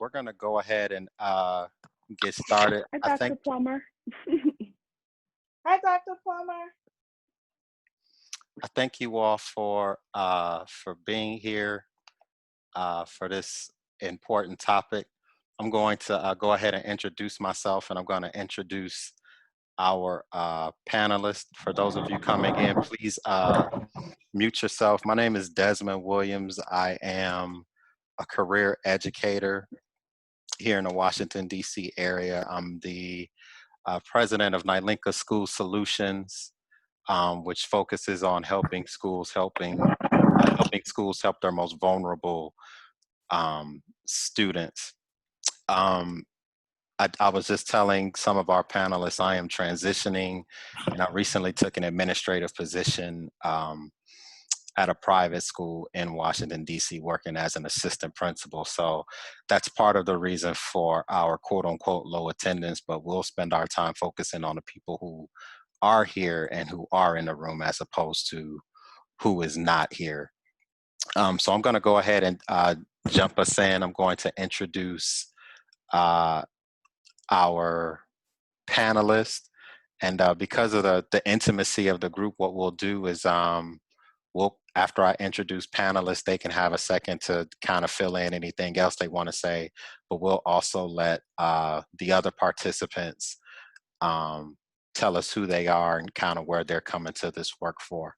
We're going to go ahead and get started. Hi, Dr. Plummer. Hi, Dr. Plummer. I thank you all for being here for this important topic. I'm going to go ahead and introduce myself, and I'm going to introduce our panelists. For those of you coming in, please mute yourself. My name is Desmond Williams. I am a career educator here in the Washington, D.C. area. I'm the president of Nylinka School Solutions, which focuses on helping schools help their most vulnerable students. Um, I was just telling some of our panelists I am transitioning, and I recently took an administrative position at a private school in Washington, D.C., working as an assistant principal. So that's part of the reason for our quote unquote low attendance, but we'll spend our time focusing on the people who are here and who are in the room as opposed to who is not here. So I'm going to go ahead and jump us in. I'm going to introduce our panelists. And because of the intimacy of the group, what we'll do is after I introduce panelists, they can have a second to kind of fill in anything else they want to say, but we'll also let the other participants tell us who they are and kind of where they're coming to this work from.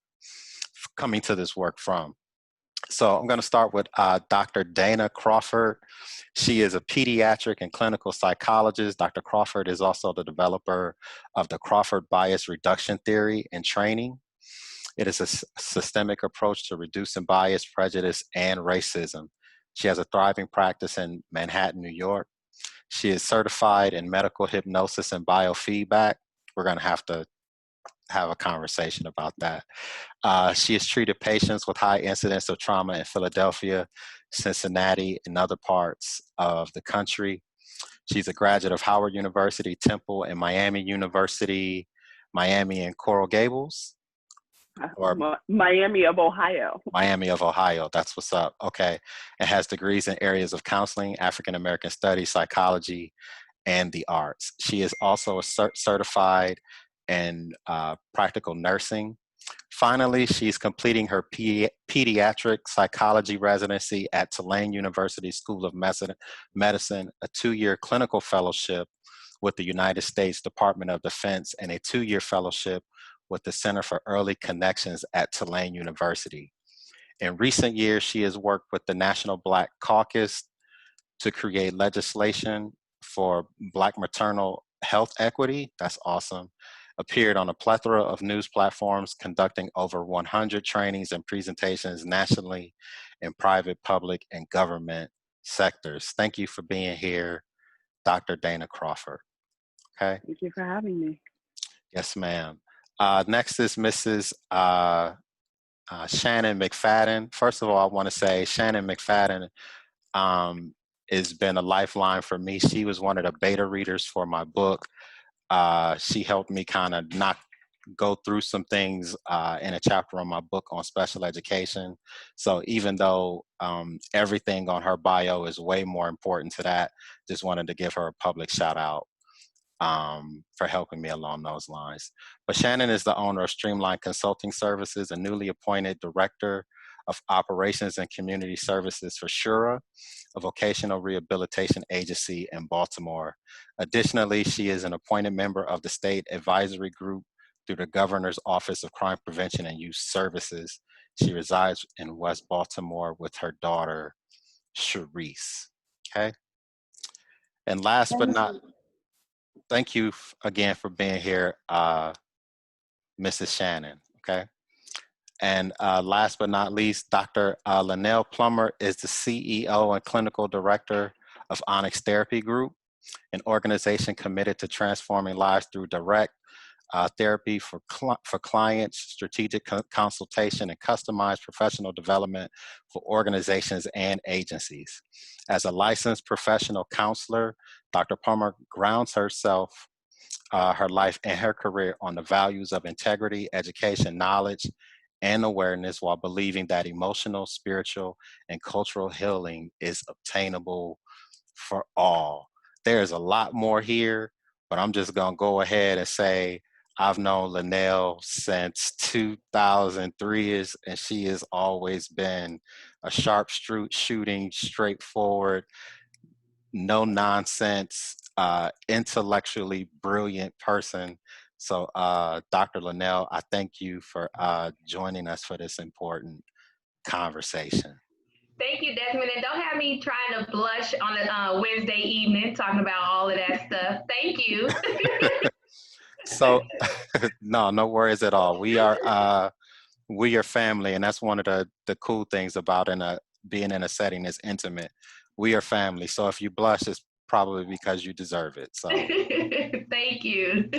So I'm going to start with Dr. Dana Crawford. She is a pediatric and clinical psychologist. Dr. Crawford is also the developer of the Crawford Bias Reduction Theory and training. It is a systemic approach to reducing bias, prejudice, and racism. She has a thriving practice in Manhattan, New York. She is certified in medical hypnosis and biofeedback. We're going to have a conversation about that. She has treated patients with high incidence of trauma in Philadelphia, Cincinnati, and other parts of the country. She's a graduate of Howard University, Temple, and Miami University, Miami and Coral Gables. Or Miami of Ohio. Miami of Ohio, that's what's up. Okay. It has degrees in areas of counseling, African American studies, psychology, and the arts. She is also a certified in practical nursing. Finally, she's completing her pediatric psychology residency at Tulane University School of Medicine, a 2-year clinical fellowship with the United States Department of Defense, and a 2-year fellowship with the Center for Early Connections at Tulane University. In recent years, she has worked with the National Black Caucus to create legislation for Black maternal health equity. That's awesome. Appeared on a plethora of news platforms, conducting over 100 trainings and presentations nationally in private, public, and government sectors. Thank you for being here, Dr. Dana Crawford. Okay. Thank you for having me. Yes, ma'am. Next is Mrs. Shannon McFadden. First of all, I want to say Shannon McFadden has been a lifeline for me. She was one of the beta readers for my book. She helped me kind of go through some things in a chapter on my book on special education. So even though everything on her bio is way more important to that, just wanted to give her a public shout out for helping me along those lines. But Shannon is the owner of Streamline Consulting Services, a newly appointed director of operations and community services for Shura, a vocational rehabilitation agency in Baltimore. Additionally, she is an appointed member of the state advisory group through the Governor's Office of Crime Prevention and Youth Services. She resides in West Baltimore with her daughter, Sharice. Okay. And last but not, thank you again for being here, Mrs. Shannon. Okay. And last but not least, Dr. Linnell Plummer is the CEO and clinical director of Onyx Therapy Group, an organization committed to transforming lives through direct therapy for clients, strategic consultation, and customized professional development for organizations and agencies. As a licensed professional counselor, Dr. Plummer grounds herself, her life, and her career on the values of integrity, education, knowledge, and awareness, while believing that emotional, spiritual, and cultural healing is obtainable for all. There's a lot more here, but I'm just going to go ahead and say I've known Linnell since 2003, and she has always been a sharp shooting, straightforward, no nonsense, intellectually brilliant person. So, Dr. Linnell, I thank you for joining us for this important conversation. Thank you, Desmond. And don't have me trying to blush on a Wednesday evening talking about all of that stuff. Thank you. So, no worries at all. We are family, and that's one of the cool things about being in a setting that's intimate. We are family. So if you blush, it's probably because you deserve it. So thank you.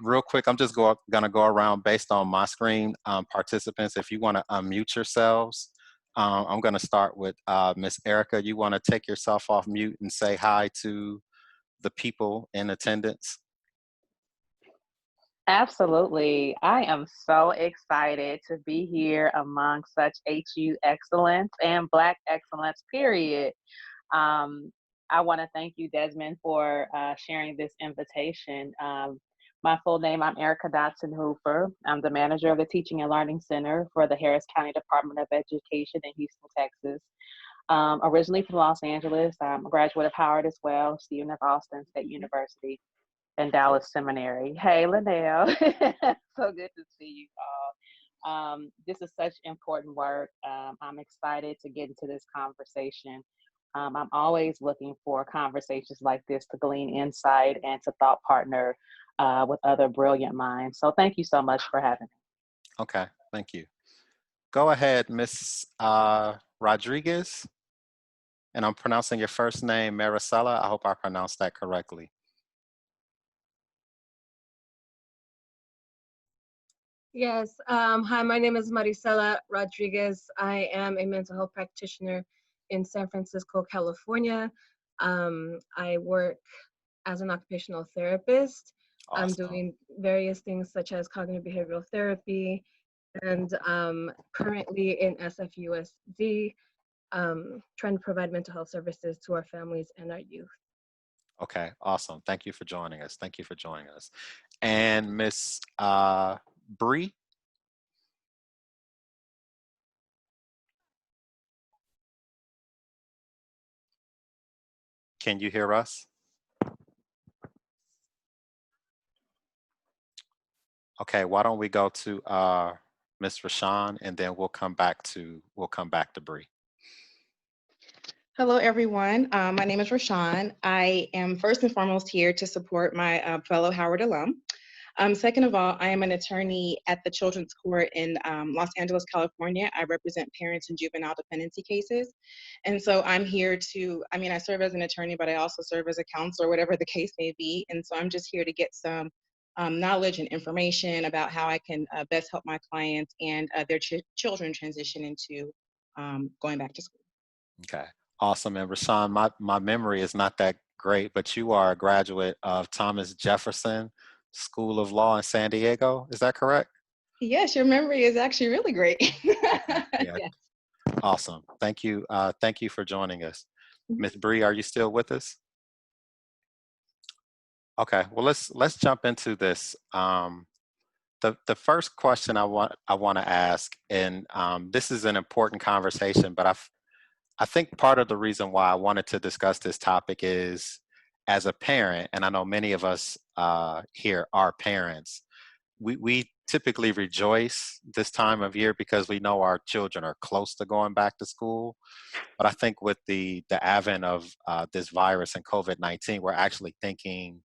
real quick, I'm just gonna go around based on my screen. Participants, if you want to unmute yourselves, I'm gonna start with Miss Erica. You want to take yourself off mute and say hi to the people in attendance? Absolutely. I am so excited to be here among such HU excellence and Black excellence, period. Um, I want to thank you, Desmond, for sharing this invitation. My full name, I'm Erica Dotson Hooper. I'm the manager of the Teaching and Learning Center for the Harris County Department of Education in Houston, Texas. Originally from Los Angeles, I'm a graduate of Howard as well, student of Austin State University and Dallas Seminary. Hey, Linnell. So good to see you all. This is such important work. I'm excited to get into this conversation. I'm always looking for conversations like this to glean insight and to thought partner with other brilliant minds. So thank you so much for having me. Okay, thank you. Go ahead, Miss Rodriguez. And I'm pronouncing your first name, Maricela. I hope I pronounced that correctly. Yes. Hi, my name is Maricela Rodriguez. I am a mental health practitioner in San Francisco, California. I work as an occupational therapist. Awesome. I'm doing various things such as cognitive behavioral therapy and currently in SFUSD, trying to provide mental health services to our families and our youth. Okay, awesome. Thank you for joining us. Thank you for joining us. And Miss Bree. Can you hear us? Okay, why don't we go to Miss Rashawn, and then we'll come back to Bree. Hello, everyone. My name is Rashawn. I am first and foremost here to support my fellow Howard alum. Second of all, I am an attorney at the Children's Court in Los Angeles, California. I represent parents in juvenile dependency cases. And so I'm here I serve as an attorney, but I also serve as a counselor, whatever the case may be. And so I'm just here to get some knowledge and information about how I can best help my clients and their children transition into going back to school. Okay, awesome. And Rashawn, my memory is not that great, but you are a graduate of Thomas Jefferson School of Law in San Diego. Is that correct? Yes, your memory is actually really great. Okay, yeah. Yes. Awesome. Thank you. Thank you for joining us. Ms. Bree, are you still with us? Okay, well, let's jump into this. The first question I want to ask, and this is an important conversation, but I think part of the reason why I wanted to discuss this topic is, as a parent, and I know many of us here are parents, we typically rejoice this time of year because we know our children are close to going back to school. But I think with the advent of this virus and COVID-19, we're actually thinking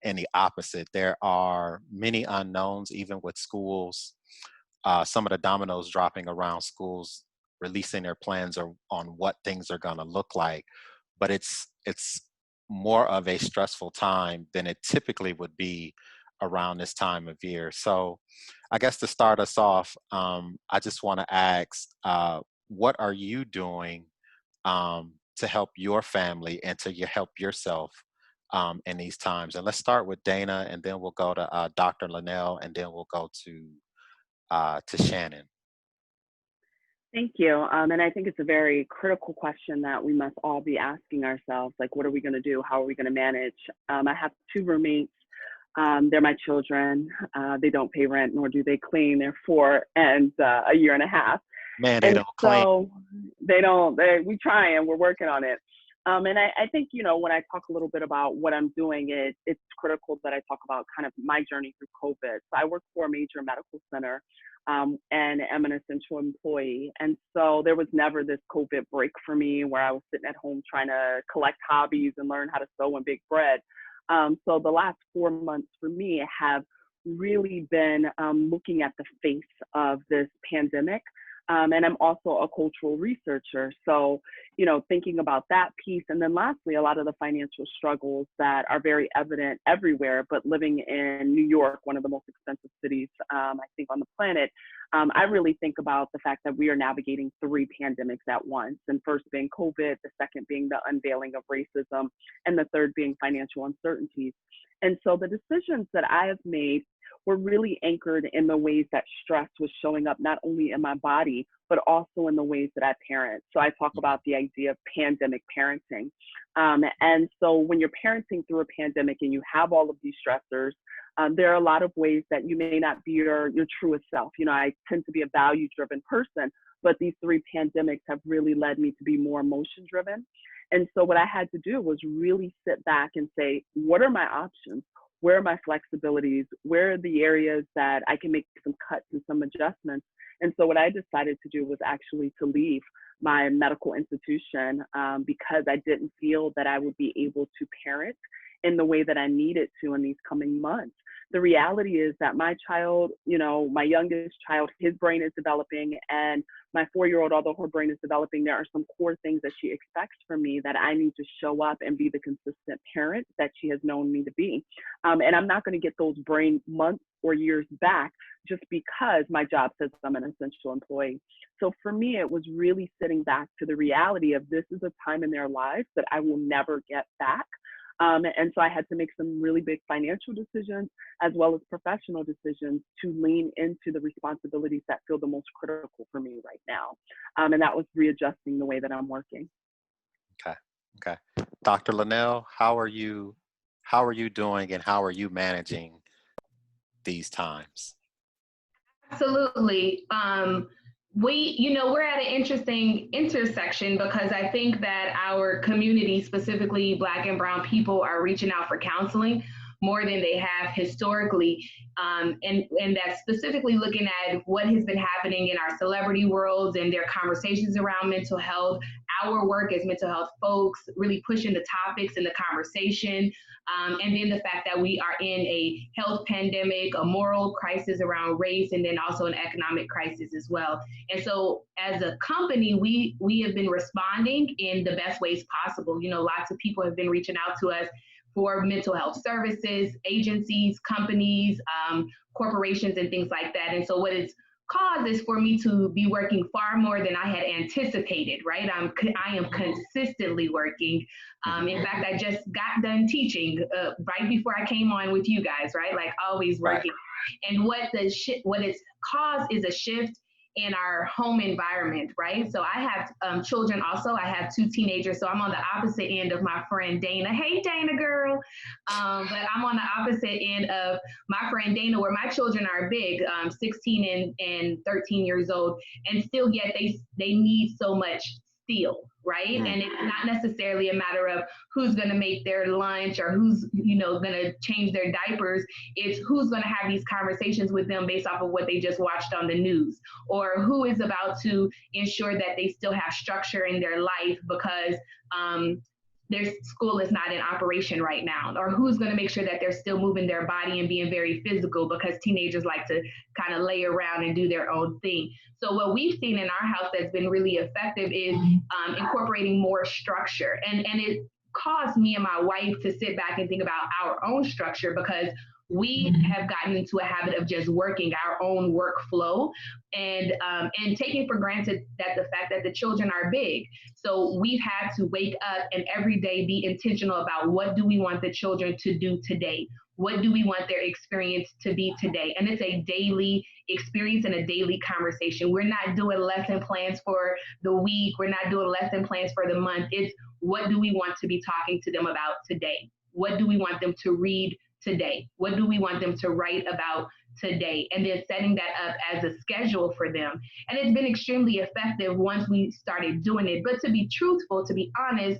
in the opposite. There are many unknowns, even with schools. Some of the dominoes dropping around schools, releasing their plans on what things are going to look like. But it's more of a stressful time than it typically would be around this time of year. So I guess to start us off, I just want to ask, what are you doing to help your family and to help yourself in these times? And let's start with Dana, and then we'll go to Dr. Linnell, and then we'll go to Shannon. Thank you. And I think it's a very critical question that we must all be asking ourselves, like, what are we going to do? How are we going to manage? I have two roommates. They're my children. They don't pay rent, nor do they clean. They're 4 and a year and a half. Man, they And don't clean. so we try and we're working on it. And I think, when I talk a little bit about what I'm doing, it's critical that I talk about kind of my journey through COVID. So I work for a major medical center and am an essential employee. And so there was never this COVID break for me where I was sitting at home trying to collect hobbies and learn how to sew and bake bread. So the last 4 months for me have really been looking at the face of this pandemic. And I'm also a cultural researcher. So, thinking about that piece. And then lastly, a lot of the financial struggles that are very evident everywhere, but living in New York, one of the most expensive cities, I think, on the planet, I really think about the fact that we are navigating 3 pandemics at once. And first being COVID, the second being the unveiling of racism, and the third being financial uncertainties. And so the decisions that I have made were really anchored in the ways that stress was showing up, not only in my body, but also in the ways that I parent. So I talk about the idea of pandemic parenting. And so when you're parenting through a pandemic and you have all of these stressors, there are a lot of ways that you may not be your truest self. I tend to be a value-driven person, but these 3 pandemics have really led me to be more emotion-driven. And so what I had to do was really sit back and say, what are my options? Where are my flexibilities? Where are the areas that I can make some cuts and some adjustments? And so what I decided to do was actually to leave my medical institution because I didn't feel that I would be able to parent in the way that I needed to in these coming months. The reality is that my child, my youngest child, his brain is developing, and my 4-year-old, although her brain is developing, there are some core things that she expects from me that I need to show up and be the consistent parent that she has known me to be. And I'm not going to get those brain months or years back just because my job says I'm an essential employee. So for me, it was really sitting back to the reality of this is a time in their lives that I will never get back. And so I had to make some really big financial decisions as well as professional decisions to lean into the responsibilities that feel the most critical for me right now. And that was readjusting the way that I'm working. Okay. Dr. Linnell, how are you doing and how are you managing these times? Absolutely. We're at an interesting intersection because I think that our community, specifically Black and Brown people, are reaching out for counseling more than they have historically. And that's specifically looking at what has been happening in our celebrity worlds and their conversations around mental health. Our work as mental health folks, really pushing the topics and the conversation. And then the fact that we are in a health pandemic, a moral crisis around race, and then also an economic crisis as well. And so as a company, we have been responding in the best ways possible. Lots of people have been reaching out to us for mental health services, agencies, companies, corporations, and things like that. And so what it's caused is for me to be working far more than I had anticipated, right? I am consistently working. In fact, I just got done teaching right before I came on with you guys, right? Like always working. Right. And what it's caused is a shift in our home environment, right? So I have children also. I have 2 teenagers, so I'm on the opposite end of my friend Dana. Hey, Dana girl. But I'm on the opposite end of my friend Dana, where my children are big, 16 and 13 years old, and still yet they need so much still, right? And it's not necessarily a matter of who's going to make their lunch or who's, going to change their diapers. It's who's going to have these conversations with them based off of what they just watched on the news, or who is about to ensure that they still have structure in their life because their school is not in operation right now, or who's going to make sure that they're still moving their body and being very physical because teenagers like to kind of lay around and do their own thing. So what we've seen in our house that's been really effective is incorporating more structure. And it caused me and my wife to sit back and think about our own structure, because we have gotten into a habit of just working our own workflow and taking for granted that the fact that the children are big. So we've had to wake up and every day be intentional about what do we want the children to do today? What do we want their experience to be today? And it's a daily experience and a daily conversation. We're not doing lesson plans for the week. We're not doing lesson plans for the month. It's what do we want to be talking to them about today? What do we want them to read today? What do we want them to write about today? And then setting that up as a schedule for them. And it's been extremely effective once we started doing it. But to be truthful, to be honest,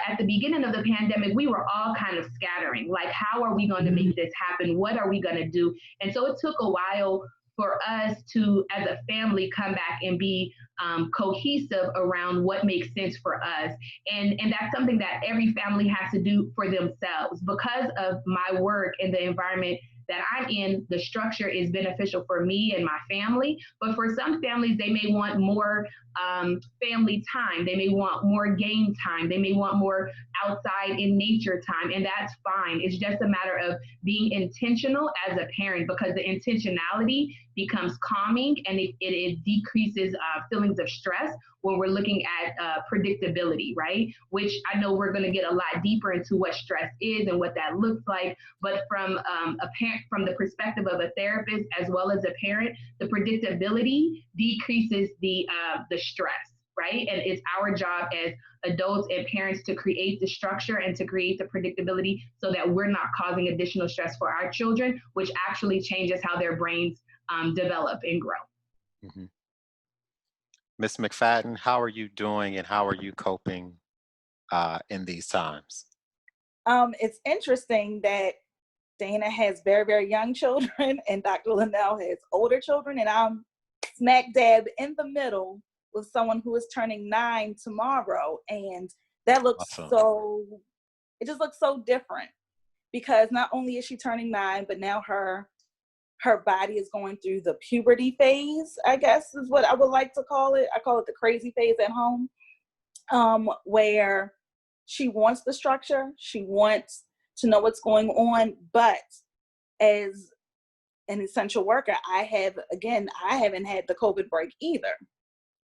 at the beginning of the pandemic, we were all kind of scattering. Like, how are we going to make this happen? What are we going to do? And so it took a while for us to, as a family, come back and be cohesive around what makes sense for us. And that's something that every family has to do for themselves. Because of my work in the environment that I'm in, the structure is beneficial for me and my family. But for some families, they may want more family time. They may want more game time. They may want more outside in nature time. And that's fine. It's just a matter of being intentional as a parent, because the intentionality becomes calming and it decreases feelings of stress when we're looking at predictability, right? Which I know we're going to get a lot deeper into what stress is and what that looks like. But from a parent, from the perspective of a therapist as well as a parent, the predictability decreases the stress, right? And it's our job as adults and parents to create the structure and to create the predictability so that we're not causing additional stress for our children, which actually changes how their brains develop and grow. Mm-hmm. Ms. McFadden, how are you doing and how are you coping in these times? It's interesting that Dana has very, very young children and Dr. Linnell has older children, and I'm smack dab in the middle with someone who is turning 9 tomorrow. And that looks awesome. It just looks so different, because not only is she turning 9, but now her body is going through the puberty phase, I guess is what I would like to call it. I call it the crazy phase at home, where she wants the structure, she wants to know what's going on, but as an essential worker, I haven't had the COVID break either.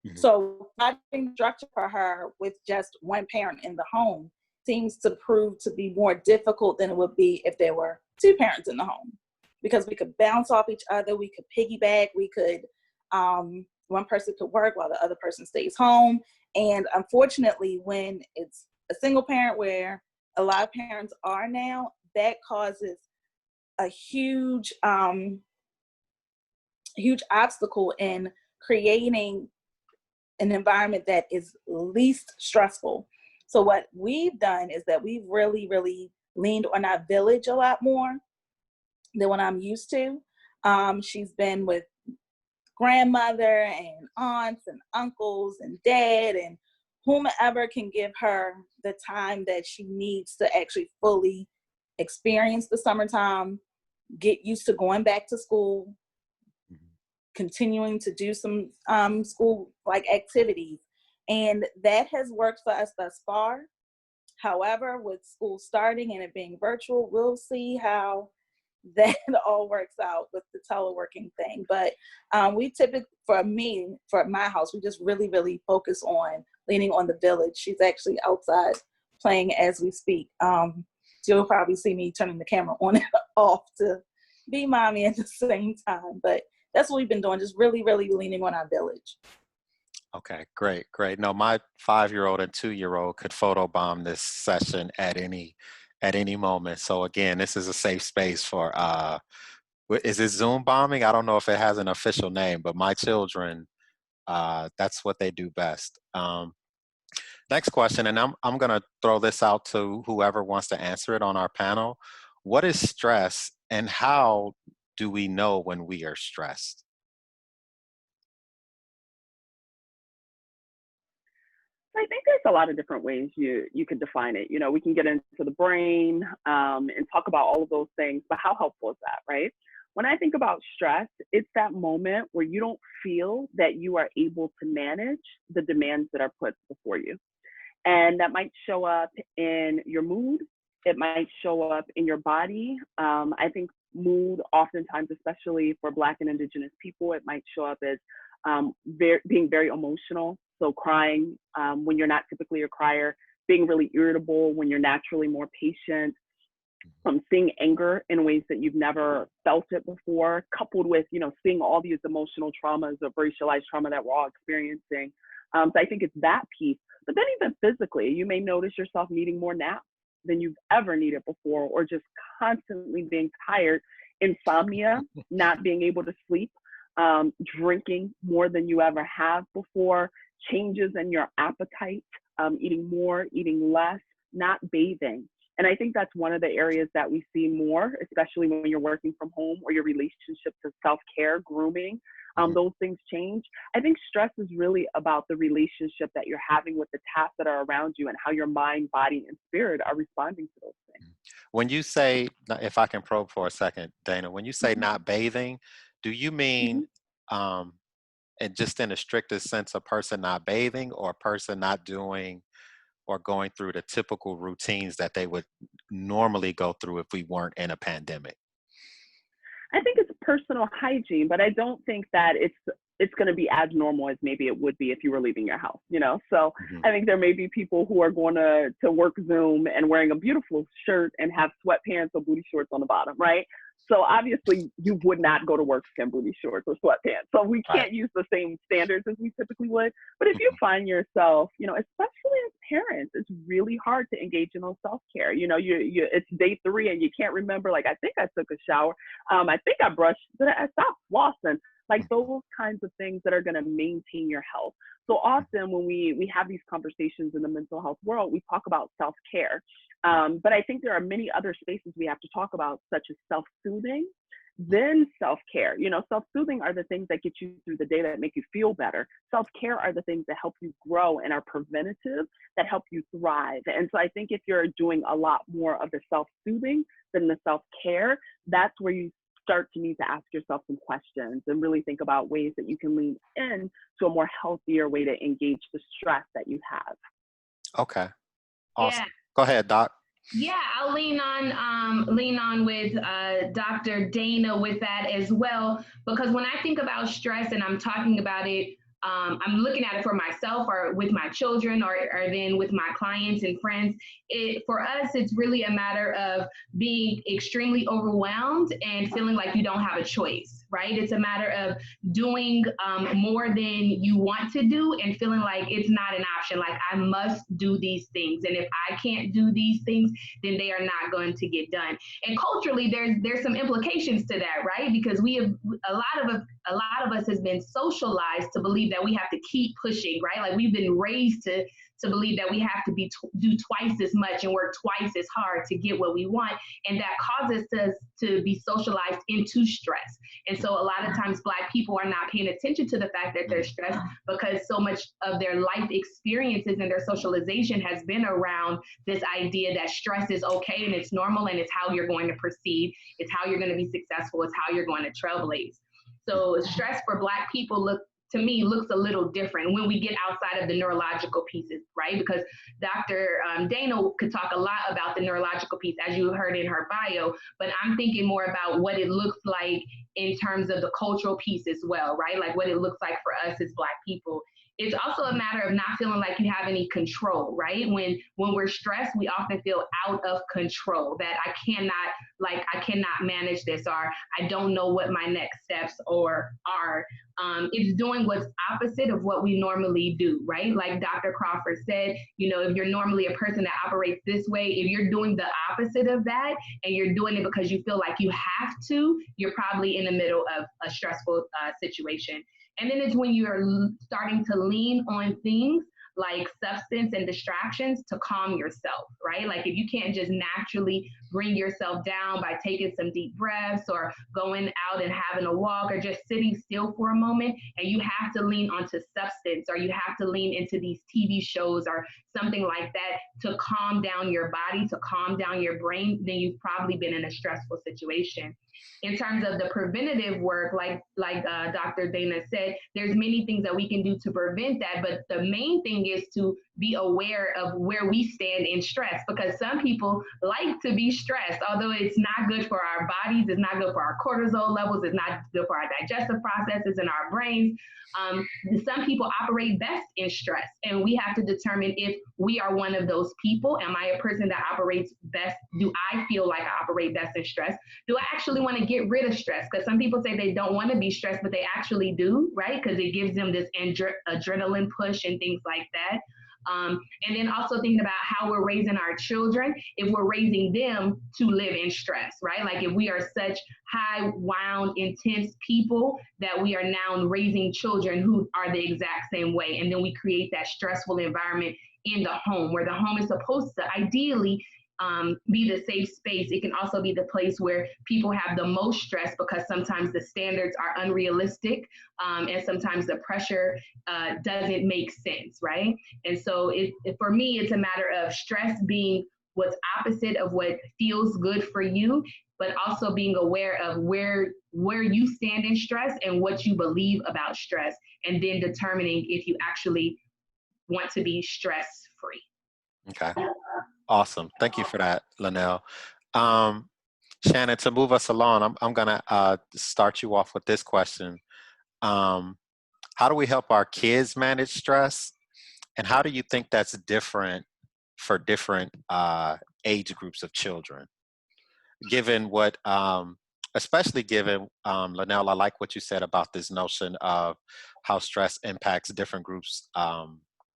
Mm-hmm. So finding structure for her with just one parent in the home seems to prove to be more difficult than it would be if there were 2 parents in the home, because we could bounce off each other, we could piggyback, we could, one person could work while the other person stays home. And unfortunately, when it's a single parent, where a lot of parents are now, that causes a huge obstacle in creating an environment that is least stressful. So what we've done is that we've really, really leaned on our village a lot more than what I'm used to. She's been with grandmother and aunts and uncles and dad and whomever can give her the time that she needs to actually fully experience the summertime, get used to going back to school, continuing to do some school-like activities. And that has worked for us thus far. However, with school starting and it being virtual, we'll see how that all works out with the teleworking thing. But we typically, for my house, we just really, really focus on leaning on the village. She's actually outside playing as we speak. You'll probably see me turning the camera on and off to be mommy at the same time. But that's what we've been doing, just really, really leaning on our village. Okay, great. No, my 5-year-old and 2-year-old could photobomb this session at any moment. So again, this is a safe space for, is it Zoom bombing? I don't know if it has an official name, but my children, that's what they do best. Next question, and I'm gonna throw this out to whoever wants to answer it on our panel. What is stress and how do we know when we are stressed? I think there's a lot of different ways you could define it. You know, we can get into the brain and talk about all of those things, but how helpful is that, right? When I think about stress, it's that moment where you don't feel that you are able to manage the demands that are put before you. And that might show up in your mood. It might show up in your body. I think mood. Oftentimes, especially for Black and Indigenous people, it might show up as being very emotional. So crying when you're not typically a crier, being really irritable when you're naturally more patient, seeing anger in ways that you've never felt it before, coupled with, seeing all these emotional traumas of racialized trauma that we're all experiencing. So I think it's that piece. But then even physically, you may notice yourself needing more naps than you've ever needed before, or just constantly being tired, insomnia, not being able to sleep, drinking more than you ever have before, changes in your appetite, eating more, eating less, not bathing. And I think that's one of the areas that we see more, especially when you're working from home or your relationship to self-care, grooming, those things change. I think stress is really about the relationship that you're having with the tasks that are around you and how your mind, body, and spirit are responding to those things. When you say, if I can probe for a second, Dana, when you say not bathing, do you mean, and just in the strictest sense, a person not bathing, or a person not doing or going through the typical routines that they would normally go through if we weren't in a pandemic? I think it's personal hygiene, but I don't think that it's going to be as normal as maybe it would be if you were leaving your house, So I think there may be people who are going to work Zoom and wearing a beautiful shirt and have sweatpants or booty shorts on the bottom, right? So obviously you would not go to work in booty shorts or sweatpants. So we can't use the same standards as we typically would. But if you find yourself, especially as parents, it's really hard to engage in those self-care. It's day 3 and you can't remember, like, I think I took a shower. I think I brushed, I stopped flossing. Like those kinds of things that are going to maintain your health. So often when we have these conversations in the mental health world, we talk about self-care. But I think there are many other spaces we have to talk about, such as self-soothing, then self-care. Self-soothing are the things that get you through the day, that make you feel better. Self-care are the things that help you grow and are preventative, that help you thrive. And so I think if you're doing a lot more of the self-soothing than the self-care, that's where you start to need to ask yourself some questions and really think about ways that you can lean in to a more healthier way to engage the stress that you have. Okay. Awesome. Yeah. Go ahead, Doc. Yeah, I'll lean on with Dr. Dana with that as well, because when I think about stress and I'm talking about it, I'm looking at it for myself or with my children or then with my clients and friends. For us, it's really a matter of being extremely overwhelmed and feeling like you don't have a choice, right? It's a matter of doing more than you want to do and feeling like it's not an option, like I must do these things. And if I can't do these things, then they are not going to get done. And culturally, there's some implications to that, right? Because we have a lot of us has been socialized to believe that we have to keep pushing, right? Like we've been raised to believe that we have to do twice as much and work twice as hard to get what we want. And that causes us to be socialized into stress. And so a lot of times Black people are not paying attention to the fact that they're stressed because so much of their life experiences and their socialization has been around this idea that stress is okay and it's normal and it's how you're going to proceed. It's how you're going to be successful. It's how you're going to trailblaze. So stress for Black people looks a little different when we get outside of the neurological pieces, right? Because Dr. Dana could talk a lot about the neurological piece, as you heard in her bio, but I'm thinking more about what it looks like in terms of the cultural piece as well, right? Like what it looks like for us as Black people. It's also a matter of not feeling like you have any control, right? When we're stressed, we often feel out of control, that I cannot manage this, or I don't know what my next steps are. It's doing what's opposite of what we normally do, right? Like Dr. Crawford said, if you're normally a person that operates this way, if you're doing the opposite of that and you're doing it because you feel like you have to, you're probably in the middle of a stressful situation. And then it's when you're starting to lean on things like substance and distractions to calm yourself, right? Like if you can't just naturally bring yourself down by taking some deep breaths or going out and having a walk or just sitting still for a moment, and you have to lean onto substance or you have to lean into these TV shows or something like that to calm down your body, to calm down your brain, then you've probably been in a stressful situation. In terms of the preventative work, like Dr. Dana said, there's many things that we can do to prevent that, but the main thing is to be aware of where we stand in stress, because some people like to be stressed. Although it's not good for our bodies, it's not good for our cortisol levels, it's not good for our digestive processes in our brains. Some people operate best in stress, and we have to determine if we are one of those people. Am I a person that operates best? Do I feel like I operate best in stress? Do I actually want to get rid of stress? Because some people say they don't want to be stressed, but they actually do, right? Because it gives them this adrenaline push and things like that. And then also thinking about how we're raising our children, if we're raising them to live in stress, right? Like if we are such high wound, intense people that we are now raising children who are the exact same way. And then we create that stressful environment in the home, where the home is supposed to ideally be the safe space. It can also be the place where people have the most stress because sometimes the standards are unrealistic, and sometimes the pressure doesn't make sense, right? And so for me, it's a matter of stress being what's opposite of what feels good for you, but also being aware of where you stand in stress and what you believe about stress, and then determining if you actually want to be stress free. Okay. Awesome. Thank you for that, Linnell. Shannon, to move us along, I'm going to start you off with this question. How do we help our kids manage stress? And how do you think that's different for different age groups of children? Given what, especially given, Linnell, I like what you said about this notion of how stress impacts different groups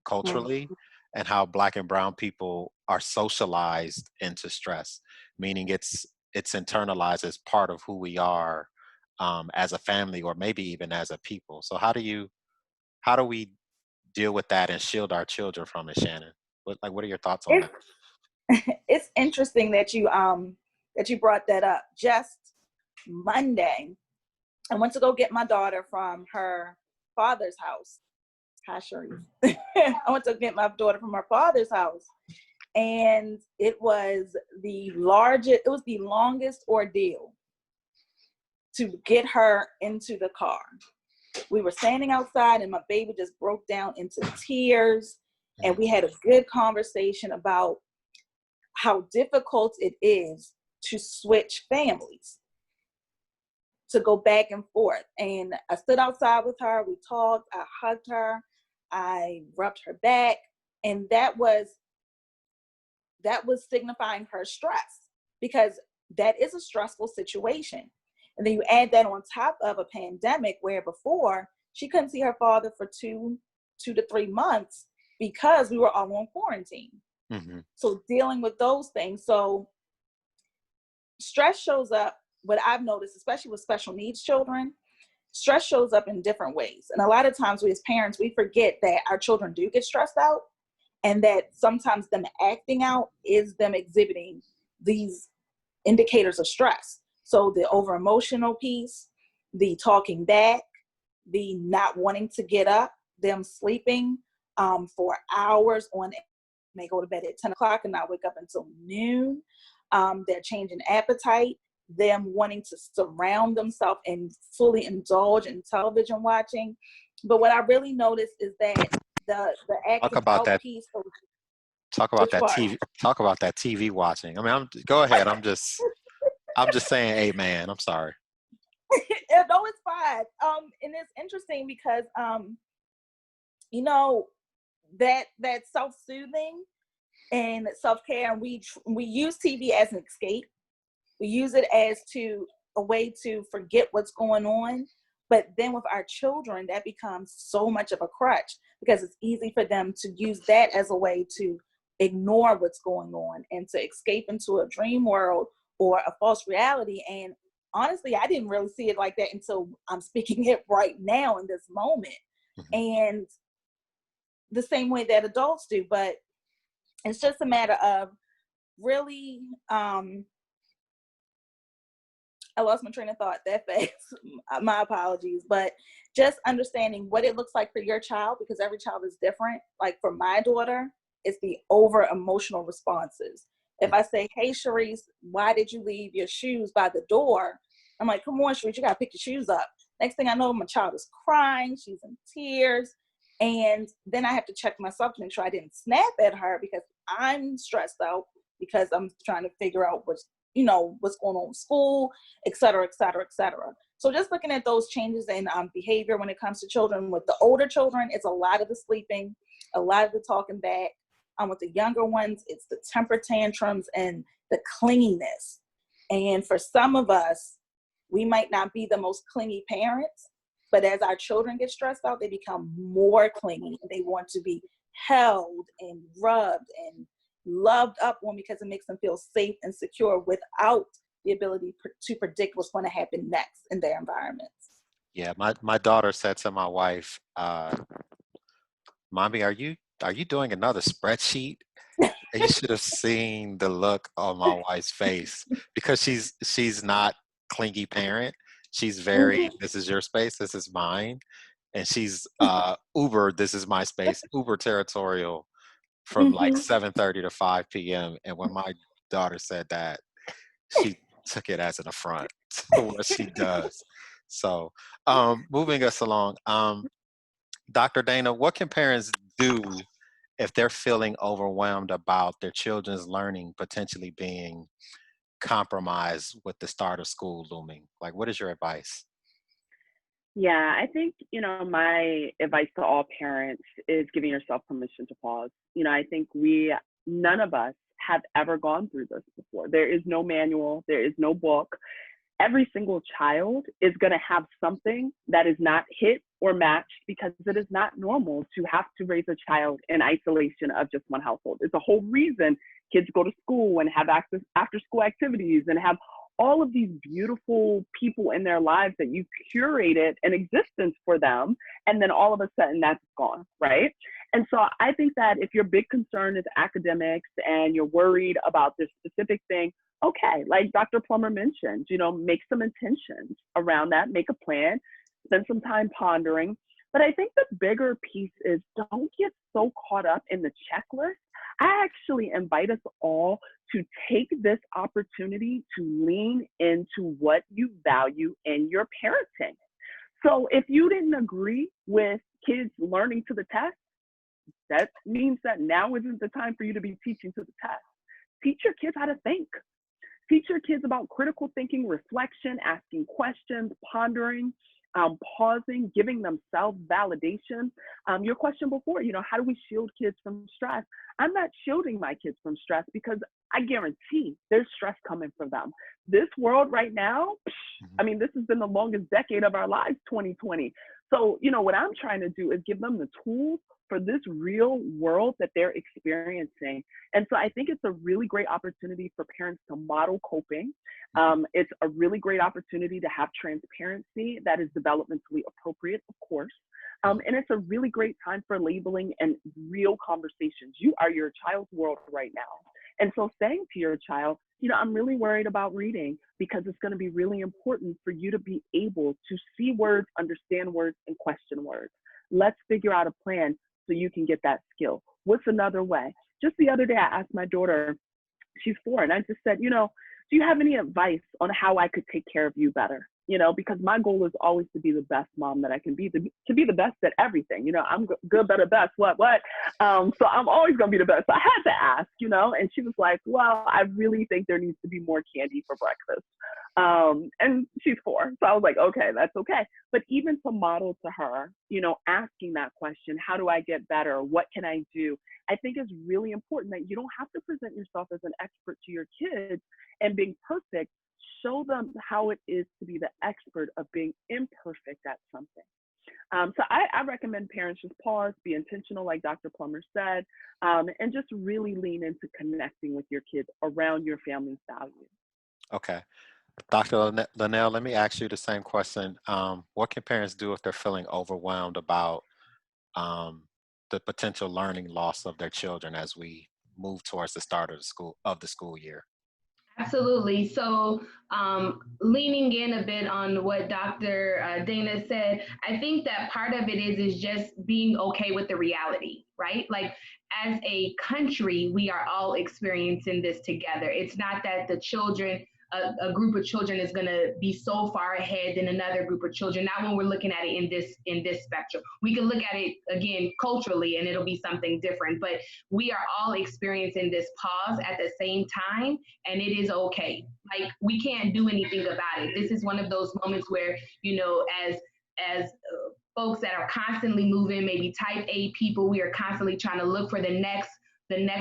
culturally, and how Black and brown people are socialized into stress, meaning it's internalized as part of who we are as a family, or maybe even as a people. So how do we deal with that and shield our children from it, Shannon? What are your thoughts on that? It's interesting that you brought that up. Just Monday, I went to go get my daughter from her father's house. Hi, Sharice. I went to get my daughter from her father's house, and it was the longest ordeal to get her into the car. We were standing outside, and my baby just broke down into tears, and we had a good conversation about how difficult it is to switch families, to go back and forth. And I stood outside with her, we talked, I hugged her, I rubbed her back, and that was signifying her stress, because that is a stressful situation. And then you add that on top of a pandemic where before she couldn't see her father for 2 to 3 months because we were all on quarantine. Mm-hmm. So dealing with those things. So stress shows up, what I've noticed, especially with special needs children, stress shows up in different ways. And a lot of times we as parents, we forget that our children do get stressed out, and that sometimes them acting out is them exhibiting these indicators of stress. So the over emotional piece, the talking back, the not wanting to get up, them sleeping for hours on, may go to bed at 10 o'clock and not wake up until noon. They're changing appetite, them wanting to surround themselves and fully indulge in television watching. But what I really noticed is that the acting out piece. Talk about that TV. Talk about that TV watching. I mean, go ahead. I'm just saying, hey man, I'm sorry. No, it's fine. And it's interesting because you know, that self-soothing and self-care, and we use TV as an escape. We use it as a way to forget what's going on. But then with our children, that becomes so much of a crutch, because it's easy for them to use that as a way to ignore what's going on and to escape into a dream world or a false reality. And honestly, I didn't really see it like that until I'm speaking it right now in this moment. Mm-hmm. And the same way that adults do. But it's just a matter of really, I lost my train of thought that fast. My apologies. But just understanding what it looks like for your child, because every child is different. Like for my daughter, it's the over emotional responses. If I say, hey, Sharice, why did you leave your shoes by the door? I'm like, come on, Sharice, you got to pick your shoes up. Next thing I know, my child is crying. She's in tears. And then I have to check myself to make sure I didn't snap at her because I'm stressed out. because I'm trying to figure out what's going on in school, et cetera, et cetera, et cetera. So just looking at those changes in behavior when it comes to children. With the older children, it's a lot of the sleeping, a lot of the talking back. With the younger ones, it's the temper tantrums and the clinginess. And for some of us, we might not be the most clingy parents, but as our children get stressed out, they become more clingy. They want to be held and rubbed and loved up on because it makes them feel safe and secure without the ability to predict what's going to happen next in their environments. Yeah, my daughter said to my wife, "Mommy, are you doing another spreadsheet?" And you should have seen the look on my wife's face, because she's not clingy parent. She's very, this is your space, this is mine. And she's uber, this is my space, uber territorial from like 7:30 to 5 p.m. And when my daughter said that, she took it as an affront to what she does. So moving us along, Dr. Dana, what can parents do if they're feeling overwhelmed about their children's learning potentially being compromised with the start of school looming? Like, what is your advice? Yeah, I think, my advice to all parents is giving yourself permission to pause. I think none of us have ever gone through this before. There is no manual, there is no book. Every single child is going to have something that is not hit or matched, because it is not normal to have to raise a child in isolation of just one household. It's a whole reason kids go to school and have access after school activities and have all of these beautiful people in their lives that you've curated an existence for them. And then all of a sudden that's gone, right? And so I think that if your big concern is academics and you're worried about this specific thing, okay, like Dr. Plummer mentioned, make some intentions around that, make a plan, spend some time pondering. But I think the bigger piece is, don't get so caught up in the checklist. I actually invite us all to take this opportunity to lean into what you value in your parenting. So if you didn't agree with kids learning to the test, that means that now isn't the time for you to be teaching to the test. Teach your kids how to think. Teach your kids about critical thinking, reflection, asking questions, pondering, pausing, giving them self-validation. Your question before, how do we shield kids from stress? I'm not shielding my kids from stress, because I guarantee there's stress coming for them. This world right now, this has been the longest decade of our lives, 2020. So, what I'm trying to do is give them the tools for this real world that they're experiencing. And so I think it's a really great opportunity for parents to model coping. It's a really great opportunity to have transparency that is developmentally appropriate, of course. And it's a really great time for labeling and real conversations. You are your child's world right now. And so saying to your child, I'm really worried about reading, because it's going to be really important for you to be able to see words, understand words, and question words. Let's figure out a plan so you can get that skill. What's another way? Just the other day, I asked my daughter, she's 4, and I just said, do you have any advice on how I could take care of you better? Because my goal is always to be the best mom that I can be, to be the best at everything. I'm good, better, best, what? So I'm always going to be the best. So I had to ask, and she was like, well, I really think there needs to be more candy for breakfast. And she's 4. So I was like, okay, that's okay. But even to model to her, asking that question, how do I get better? What can I do? I think is really important, that you don't have to present yourself as an expert to your kids and being perfect. Show them how it is to be the expert of being imperfect at something. So I recommend parents just pause, be intentional, like Dr. Plummer said, and just really lean into connecting with your kids around your family's values. Okay. Dr. Linnell, let me ask you the same question. What can parents do if they're feeling overwhelmed about the potential learning loss of their children as we move towards the start of the school year? Absolutely. So leaning in a bit on what Dr. Dana said, I think that part of it is just being okay with the reality, right? Like, as a country, we are all experiencing this together. It's not that the children a group of children is going to be so far ahead than another group of children. Not when we're looking at it in this spectrum. We can look at it again culturally and it'll be something different, but we are all experiencing this pause at the same time, and it is okay. Like, we can't do anything about it. This is one of those moments where, as folks that are constantly moving, maybe type A people, we are constantly trying to look for the next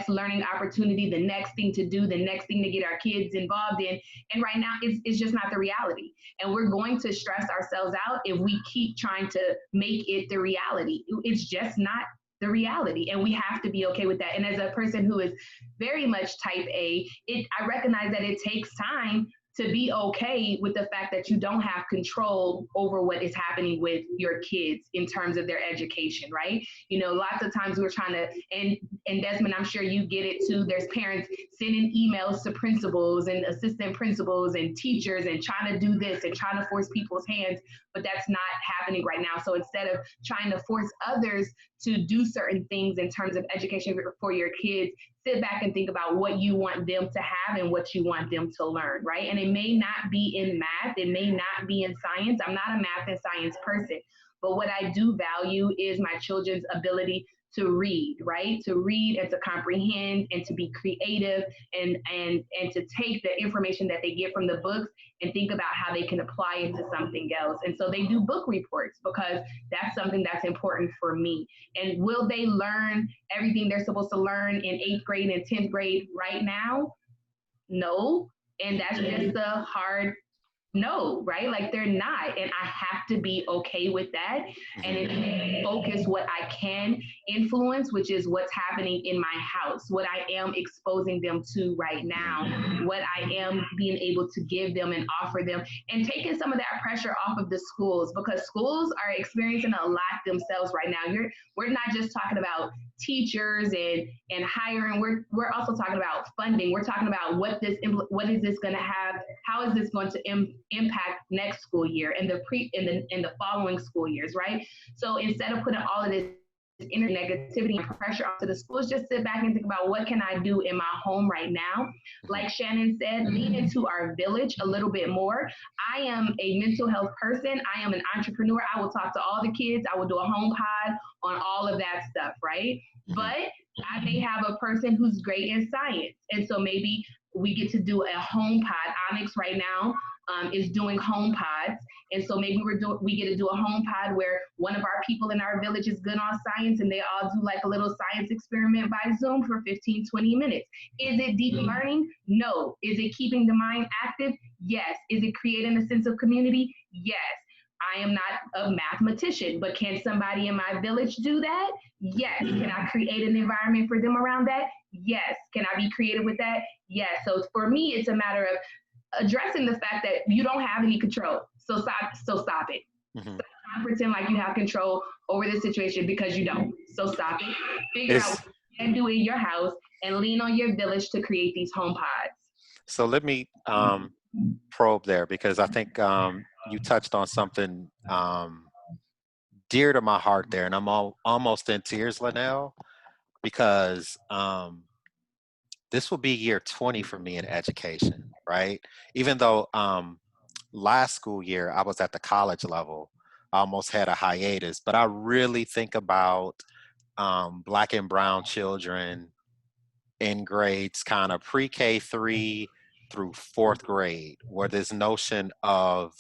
learning opportunity, the next thing to do, the next thing to get our kids involved in. And right now, it's just not the reality. And we're going to stress ourselves out if we keep trying to make it the reality. It's just not the reality. And we have to be okay with that. And as a person who is very much type A, I recognize that it takes time to be okay with the fact that you don't have control over what is happening with your kids in terms of their education, right? Lots of times we're trying to, and Desmond, I'm sure you get it too, there's parents sending emails to principals and assistant principals and teachers and trying to do this and trying to force people's hands, but that's not happening right now. So instead of trying to force others to do certain things in terms of education for your kids, sit back and think about what you want them to have and what you want them to learn, right? And it may not be in math, it may not be in science. I'm not a math and science person, but what I do value is my children's ability to read, right? To read and to comprehend and to be creative and to take the information that they get from the books and think about how they can apply it to something else. And so they do book reports because that's something that's important for me. And will they learn everything they're supposed to learn in 8th grade and 10th grade right now? No. And that's just a hard no, right? Like, they're not. And I have to be okay with that and focus what I can influence, which is what's happening in my house, what I am exposing them to right now, what I am being able to give them and offer them, and taking some of that pressure off of the schools, because schools are experiencing a lot themselves right now. We're not just talking about teachers and hiring. We're also talking about funding. We're talking about what is this going to have? How is this going to impact next school year and the following school years, right? So instead of putting all of this inner negativity and pressure onto the schools, just sit back and think about what can I do in my home right now. Like Shannon said, lean into our village a little bit more. I am a mental health person. I am an entrepreneur. I will talk to all the kids. I will do a home pod on all of that stuff, right? But I may have a person who's great in science. And so maybe we get to do a home pod. Onyx right now is doing home pods. And so maybe we get to do a home pod where one of our people in our village is good on science and they all do like a little science experiment by Zoom for 15, 20 minutes. Is it deep learning? No. Is it keeping the mind active? Yes. Is it creating a sense of community? Yes. I am not a mathematician, but can somebody in my village do that? Yes. Can I create an environment for them around that? Yes. Can I be creative with that? Yes. So for me, it's a matter of addressing the fact that you don't have any control. So stop it. Stop trying to pretend like you have control over the situation, because you don't. So stop it. Figure out what you can do in your house and lean on your village to create these home pods. So let me probe there, because I think you touched on something dear to my heart there, and I'm almost in tears, Linnell, because this will be year 20 for me in education, right? Even though last school year I was at the college level, I almost had a hiatus, but I really think about Black and brown children in grades kind of pre-K 3 through 4th grade, where this notion of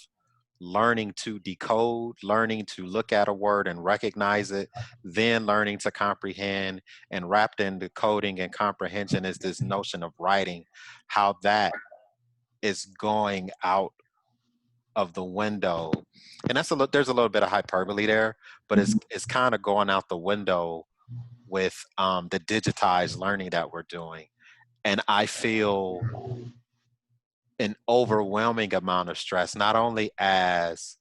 learning to decode, learning to look at a word and recognize it, then learning to comprehend, and wrapped in decoding and comprehension is this notion of writing, how that is going out of the window. And there's a little bit of hyperbole there, but it's kind of going out the window with the digitized learning that we're doing. And I feel an overwhelming amount of stress, not only as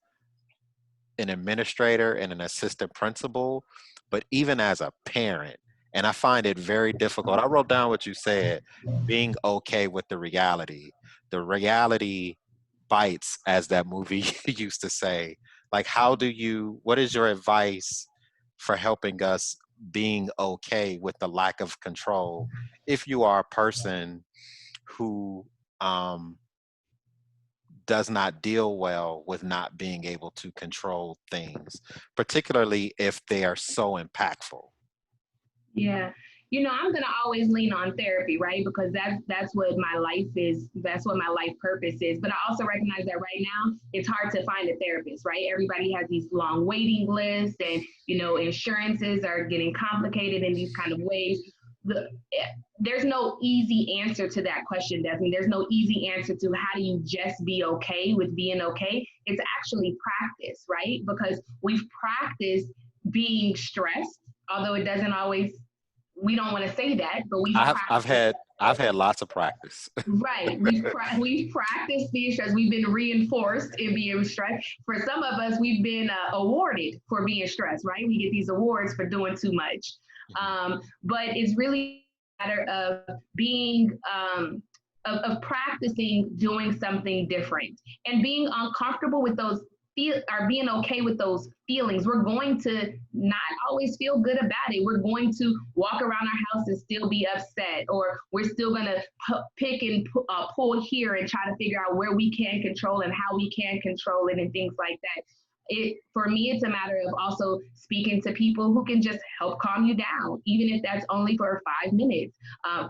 an administrator and an assistant principal, but even as a parent. And I find it very difficult. I wrote down what you said, being okay with the reality. The reality bites, as that movie used to say. Like, what is your advice for helping us being okay with the lack of control if you are a person who does not deal well with not being able to control things, particularly if they are so impactful. Yeah. You know, I'm gonna always lean on therapy, right? Because that's what my life is. That's what my life purpose is. But I also recognize that right now it's hard to find a therapist, right? Everybody has these long waiting lists, and you know, insurances are getting complicated in these kind of ways. The, there's no easy answer to that question, Desmond. There's no easy answer to how do you just be okay with being okay. It's actually practice, right? Because we've practiced being stressed, although it doesn't always, we don't want to say that, but we've practiced. I've had lots of practice. Right. We've practiced being stressed. We've been reinforced in being stressed. For some of us, we've been awarded for being stressed, right? We get these awards for doing too much. But it's really a matter of being, of practicing doing something different and being uncomfortable with those are being okay with those feelings. We're going to not always feel good about it. We're going to walk around our house and still be upset, or we're still going to pick and pull here and try to figure out where we can control and how we can control it and things like that. For me, it's a matter of also speaking to people who can just help calm you down, even if that's only for 5 minutes.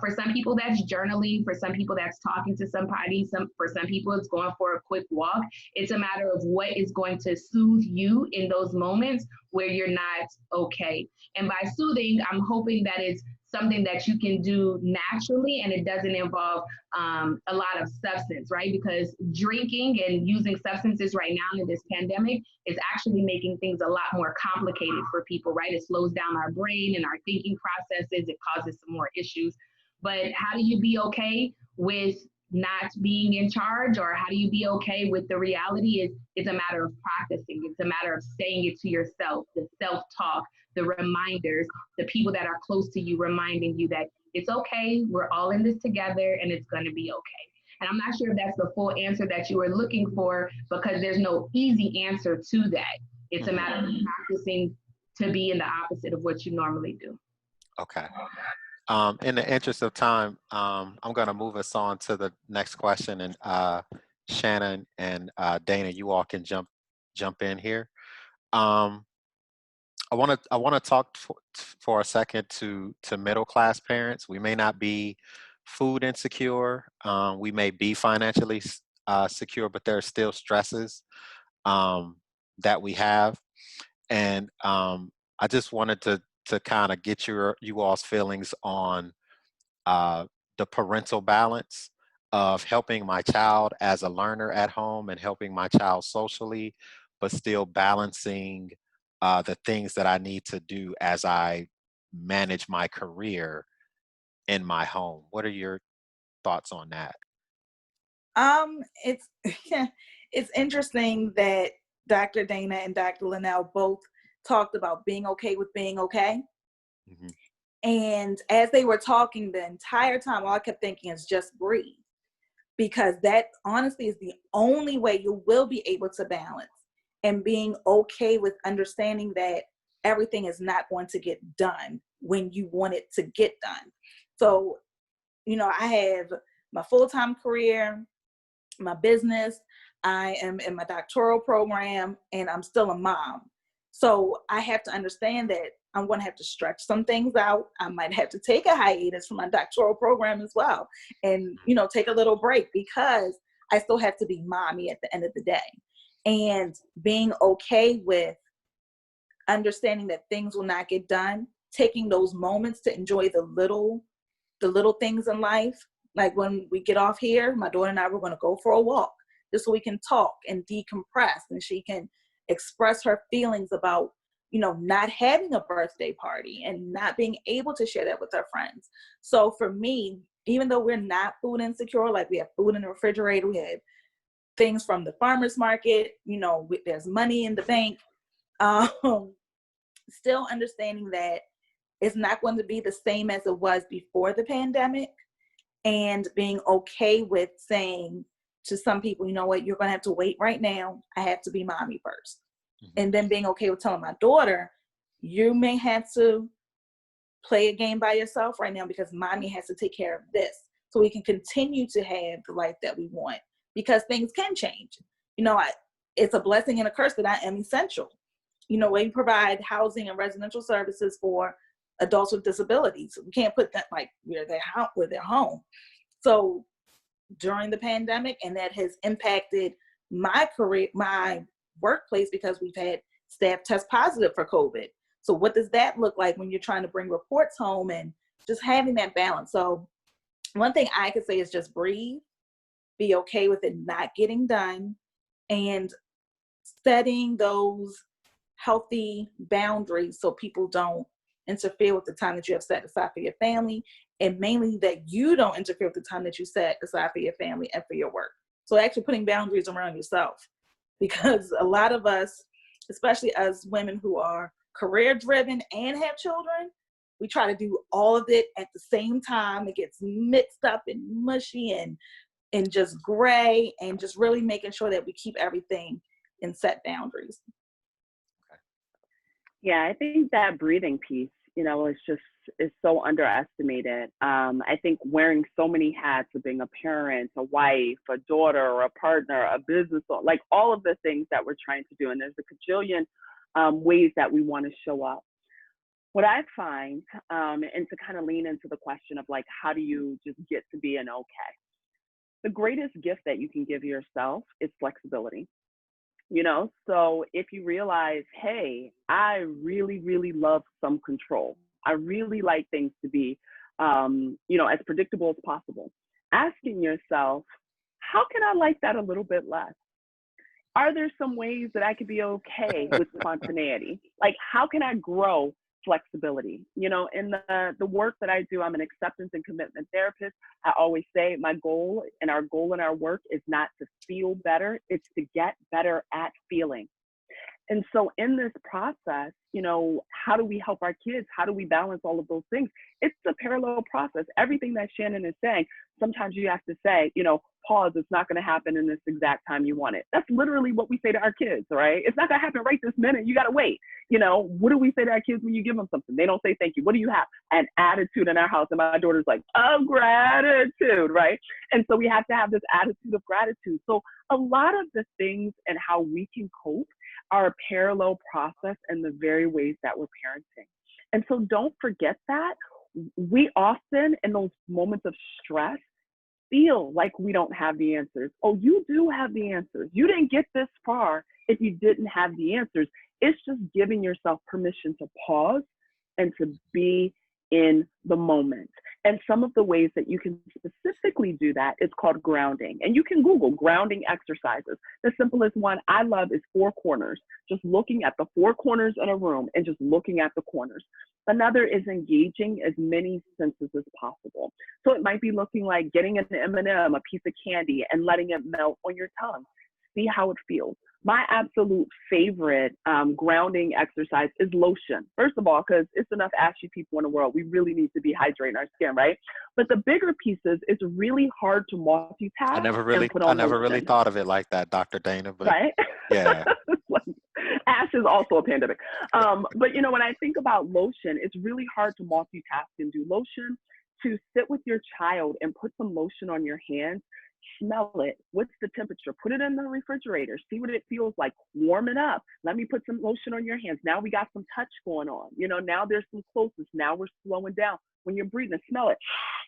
For some people, that's journaling. For some people, that's talking to somebody. For some people, it's going for a quick walk. It's a matter of what is going to soothe you in those moments where you're not okay. And by soothing, I'm hoping that it's something that you can do naturally and it doesn't involve a lot of substance, right? Because drinking and using substances right now in this pandemic is actually making things a lot more complicated for people, right? It slows down our brain and our thinking processes. It causes some more issues. But how do you be okay with not being in charge, or how do you be okay with the reality? It's a matter of practicing. It's a matter of saying it to yourself, the self-talk, the reminders, the people that are close to you reminding you that it's okay, we're all in this together, and it's going to be okay. And I'm not sure if that's the full answer that you were looking for, because there's no easy answer to that. It's a matter of practicing to be in the opposite of what you normally do. Okay. In the interest of time, I'm going to move us on to the next question, and Shannon and Dana, you all can jump in here. I want to talk for a second to middle class parents. We may not be food insecure. We may be financially secure, but there are still stresses that we have, and I just wanted to kind of get you all's feelings on the parental balance of helping my child as a learner at home and helping my child socially, but still balancing the things that I need to do as I manage my career in my home. What are your thoughts on that? It's it's interesting that Dr. Dana and Dr. Linnell both talked about being okay with being okay. Mm-hmm. And as they were talking the entire time, all I kept thinking is just breathe, because that honestly is the only way you will be able to balance, and being okay with understanding that everything is not going to get done when you want it to get done. So, you know, I have my full-time career, my business, I am in my doctoral program, and I'm still a mom. So I have to understand that I'm going to have to stretch some things out. I might have to take a hiatus from my doctoral program as well, and, you know, take a little break, because I still have to be mommy at the end of the day. And being okay with understanding that things will not get done, taking those moments to enjoy the little things in life. Like when we get off here, my daughter and I were going to go for a walk just so we can talk and decompress, and she can express her feelings about, you know, not having a birthday party and not being able to share that with her friends. So for me, even though we're not food insecure, like we have food in the refrigerator, we have things from the farmer's market, you know, there's money in the bank, still understanding that it's not going to be the same as it was before the pandemic, and being okay with saying to some people, you know what, you're going to have to wait right now. I have to be mommy first. Mm-hmm. And then being okay with telling my daughter, you may have to play a game by yourself right now because mommy has to take care of this, so we can continue to have the life that we want. because things can change. You know, it's a blessing and a curse that I am essential. You know, we provide housing and residential services for adults with disabilities. We can't put that like where they're home. So during the pandemic, and that has impacted my career, my workplace, because we've had staff test positive for COVID. So what does that look like when you're trying to bring reports home and just having that balance? So one thing I could say is just breathe, be okay with it not getting done, and setting those healthy boundaries so people don't interfere with the time that you have set aside for your family, and mainly that you don't interfere with the time that you set aside for your family and for your work. So actually putting boundaries around yourself, because a lot of us, especially us women who are career driven and have children, we try to do all of it at the same time. It gets mixed up and mushy and just gray, and just really making sure that we keep everything in set boundaries. Yeah, I think that breathing piece, is so underestimated. I think wearing so many hats of being a parent, a wife, a daughter, or a partner, a business, like all of the things that we're trying to do, and there's a cajillion ways that we want to show up. What I find, and to kind of lean into the question of like, how do you just get to be an okay? The greatest gift that you can give yourself is flexibility. So if you realize, hey, I really, really love some control. I really like things to be, as predictable as possible. Asking yourself, how can I like that a little bit less? Are there some ways that I could be okay with spontaneity? Like, how can I grow flexibility? In the work that I do, I'm an acceptance and commitment therapist. I always say my goal in our work is not to feel better, it's to get better at feeling. And so in this process, how do we help our kids? How do we balance all of those things? It's a parallel process. Everything that Shannon is saying, sometimes you have to say, pause, it's not going to happen in this exact time you want it. That's literally what we say to our kids, right? It's not going to happen right this minute. You got to wait. What do we say to our kids when you give them something? They don't say thank you. What do you have? An attitude in our house. And my daughter's like, oh, gratitude, right? And so we have to have this attitude of gratitude. So a lot of the things and how we can cope are a parallel process in the very ways that we're parenting. And so don't forget that. We often, in those moments of stress, feel like we don't have the answers. Oh, you do have the answers. You didn't get this far if you didn't have the answers. It's just giving yourself permission to pause and to be in the moment. And some of the ways that you can specifically do that is called grounding. And you can Google grounding exercises. The simplest one I love is 4 corners, just looking at the 4 corners in a room and just looking at the corners. Another is engaging as many senses as possible. So it might be looking like getting an M&M, a piece of candy, and letting it melt on your tongue. See how it feels. My absolute favorite grounding exercise is lotion. First of all, because it's enough ashy people in the world. We really need to be hydrating our skin, right? But the bigger pieces, it's really hard to multitask. I never really thought of it like that, Dr. Dana, but right? Yeah. Ash is also a pandemic. But when I think about lotion, it's really hard to multitask and do lotion. To sit with your child and put some lotion on your hands, smell it. What's the temperature? Put it in the refrigerator. See what it feels like. Warm it up. Let me put some lotion on your hands. Now we got some touch going on. Now there's some closeness. Now we're slowing down. When you're breathing, smell it.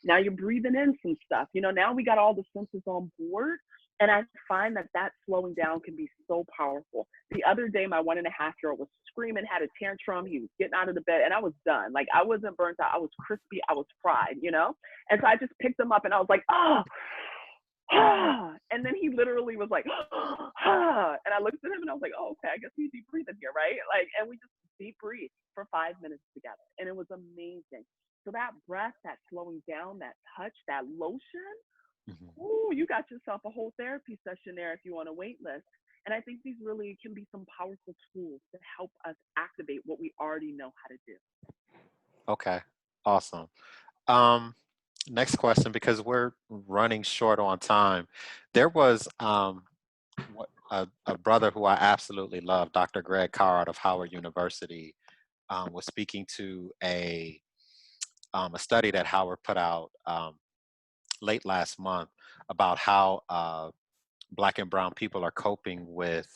Now you're breathing in some stuff. Now we got all the senses on board. And I find that slowing down can be so powerful. The other day, my 1.5-year-old was screaming, had a tantrum. He was getting out of the bed, and I was done. Like, I wasn't burnt out. I was crispy. I was fried, And so I just picked him up, and I was like, oh, and then he literally was like, and I looked at him, and I was like, oh, okay, I guess we deep breathing here, right? Like, and we just deep breathed for 5 minutes together, and it was amazing. So that breath, that slowing down, that touch, that lotion, ooh, you got yourself a whole therapy session there if you want a wait list. And I think these really can be some powerful tools to help us activate what we already know how to do. Okay, awesome. Next question, because we're running short on time. There was a brother who I absolutely love, Dr. Greg Carr of Howard University, was speaking to a study that Howard put out late last month about how Black and brown people are coping with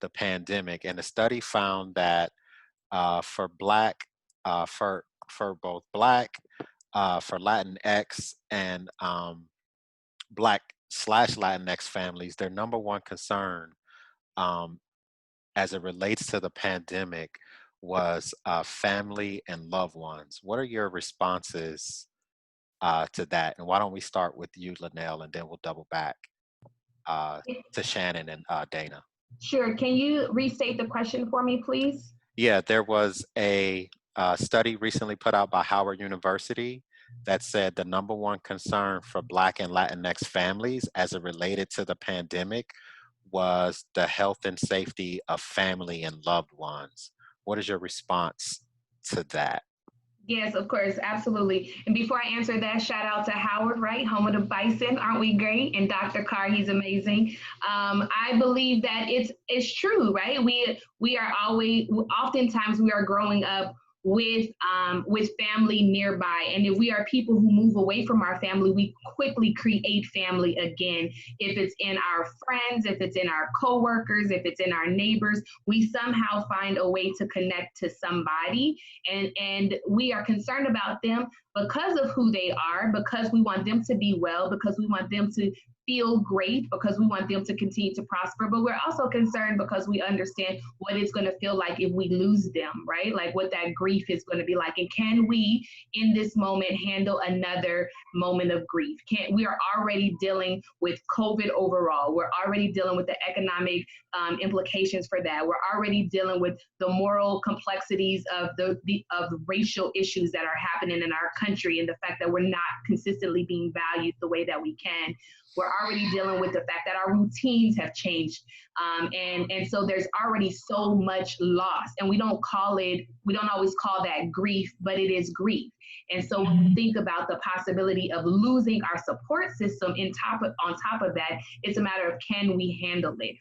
the pandemic. And the study found that for Black, for both Black, for Latinx and Black/Latinx families, their number one concern um, as it relates to the pandemic was family and loved ones. What are your responses to that? And why don't we start with you, Linnell, and then we'll double back uh, to Shannon and Dana. Sure. Can you restate the question for me, please? Yeah, there was a study recently put out by Howard University that said the number one concern for Black and Latinx families as it related to the pandemic was the health and safety of family and loved ones. What is your response to that? Yes, of course, absolutely. And before I answer that, shout out to Howard, right? Home of the Bison, aren't we great? And Dr. Carr, he's amazing. I believe that it's true, right? We are always, oftentimes we are growing up with family nearby, and if we are people who move away from our family, we quickly create family again. If it's in our friends, if it's in our coworkers, if it's in our neighbors, we somehow find a way to connect to somebody, and we are concerned about them because of who they are, because we want them to be well, because we want them to feel great, because we want them to continue to prosper. But we're also concerned because we understand what it's going to feel like if we lose them, right? Like what that grief is going to be like. And can we, in this moment, handle another moment of grief? We are already dealing with COVID overall. We're already dealing with the economic implications for that. We're already dealing with the moral complexities of the racial issues that are happening in our country, and the fact that we're not consistently being valued the way that we can. We're already dealing with the fact that our routines have changed. And so there's already so much loss, and we don't always call that grief, but it is grief. And so when we think about the possibility of losing our support system on top of that, it's a matter of, can we handle it?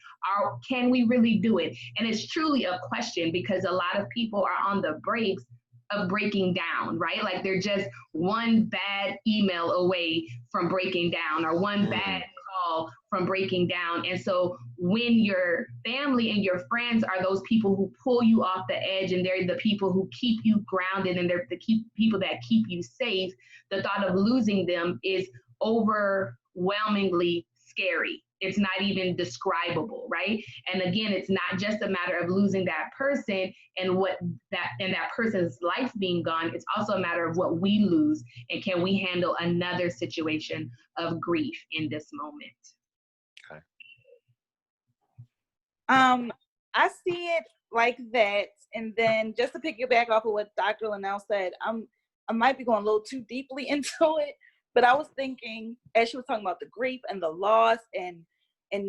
Can we really do it? And it's truly a question, because a lot of people are on the brakes of breaking down, right? Like they're just one bad email away from breaking down, or one bad call from breaking down. And so when your family and your friends are those people who pull you off the edge, and they're the people who keep you grounded, and they're the people that keep you safe, the thought of losing them is overwhelmingly scary. It's not even describable, right? And again, it's not just a matter of losing that person and that person's life being gone. It's also a matter of what we lose, and can we handle another situation of grief in this moment? Okay. I see it like that, and then just to piggyback off of what Dr. Linnell said, I might be going a little too deeply into it, but I was thinking, as she was talking about the grief and the loss, and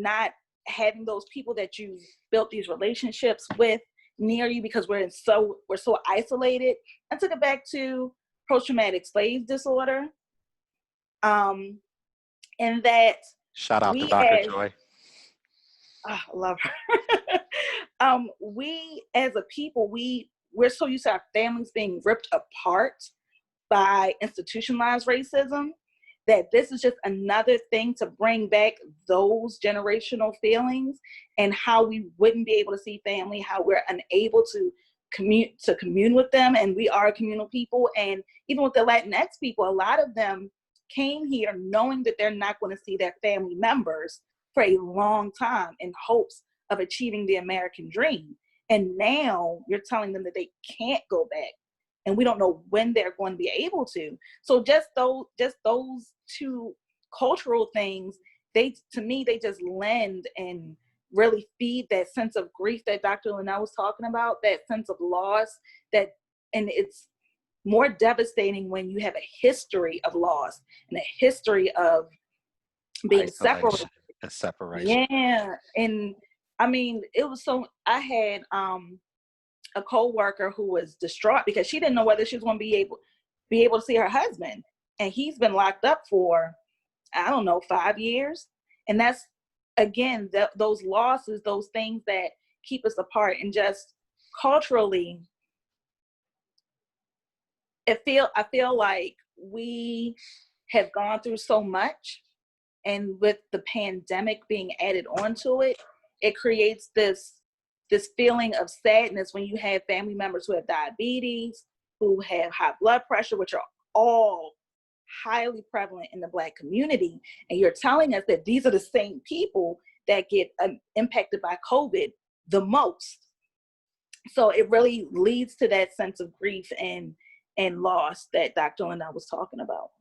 not having those people that you built these relationships with near you, because we're so isolated. I took it back to post-traumatic slave disorder, and that shout out to Dr. Joy. I love her. We as a people, we're so used to our families being ripped apart by institutionalized racism, that this is just another thing to bring back those generational feelings, and how we wouldn't be able to see family, how we're unable to commune with them. And we are a communal people. And even with the Latinx people, a lot of them came here knowing that they're not going to see their family members for a long time, in hopes of achieving the American dream. And now you're telling them that they can't go back, and we don't know when they're going to be able to. So just those two cultural things, to me, they just lend and really feed that sense of grief that Dr. Linnell was talking about, that sense of loss, and it's more devastating when you have a history of loss and a history of being separated. And separation. Yeah. And I mean, I had a co-worker who was distraught because she didn't know whether she was going to be able to see her husband, and he's been locked up for, I don't know, 5 years. And that's, again, those losses, those things that keep us apart. And just culturally, I feel like we have gone through so much, And with the pandemic being added onto it, it creates this feeling of sadness when you have family members who have diabetes, who have high blood pressure, which are all highly prevalent in the Black community. And you're telling us that these are the same people that get impacted by COVID the most. So it really leads to that sense of grief and loss that Dr. Linnell was talking about.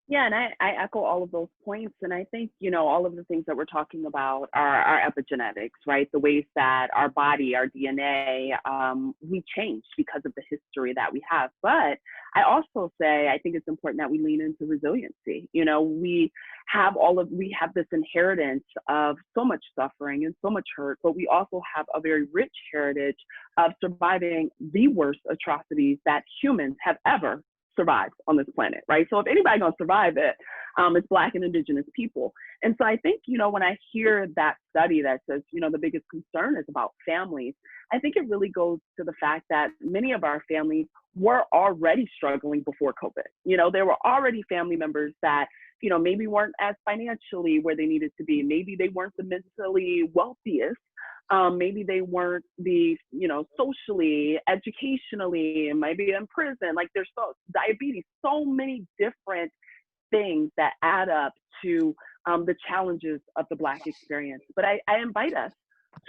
Yeah, and I echo all of those points. And I think, all of the things that we're talking about are epigenetics, right? The ways that our body, our DNA, we change because of the history that we have. But I also say, I think it's important that we lean into resiliency. We have this inheritance of so much suffering and so much hurt, but we also have a very rich heritage of surviving the worst atrocities that humans have ever survived on this planet, right? So if anybody's gonna survive it, it's Black and Indigenous people. And so I think, when I hear that study that says, the biggest concern is about families, I think it really goes to the fact that many of our families were already struggling before COVID. There were already family members that, maybe weren't as financially where they needed to be. Maybe they weren't the mentally wealthiest. Maybe they weren't the, socially, educationally, maybe in prison. Like there's diabetes, so many different things that add up to the challenges of the Black experience. But I invite us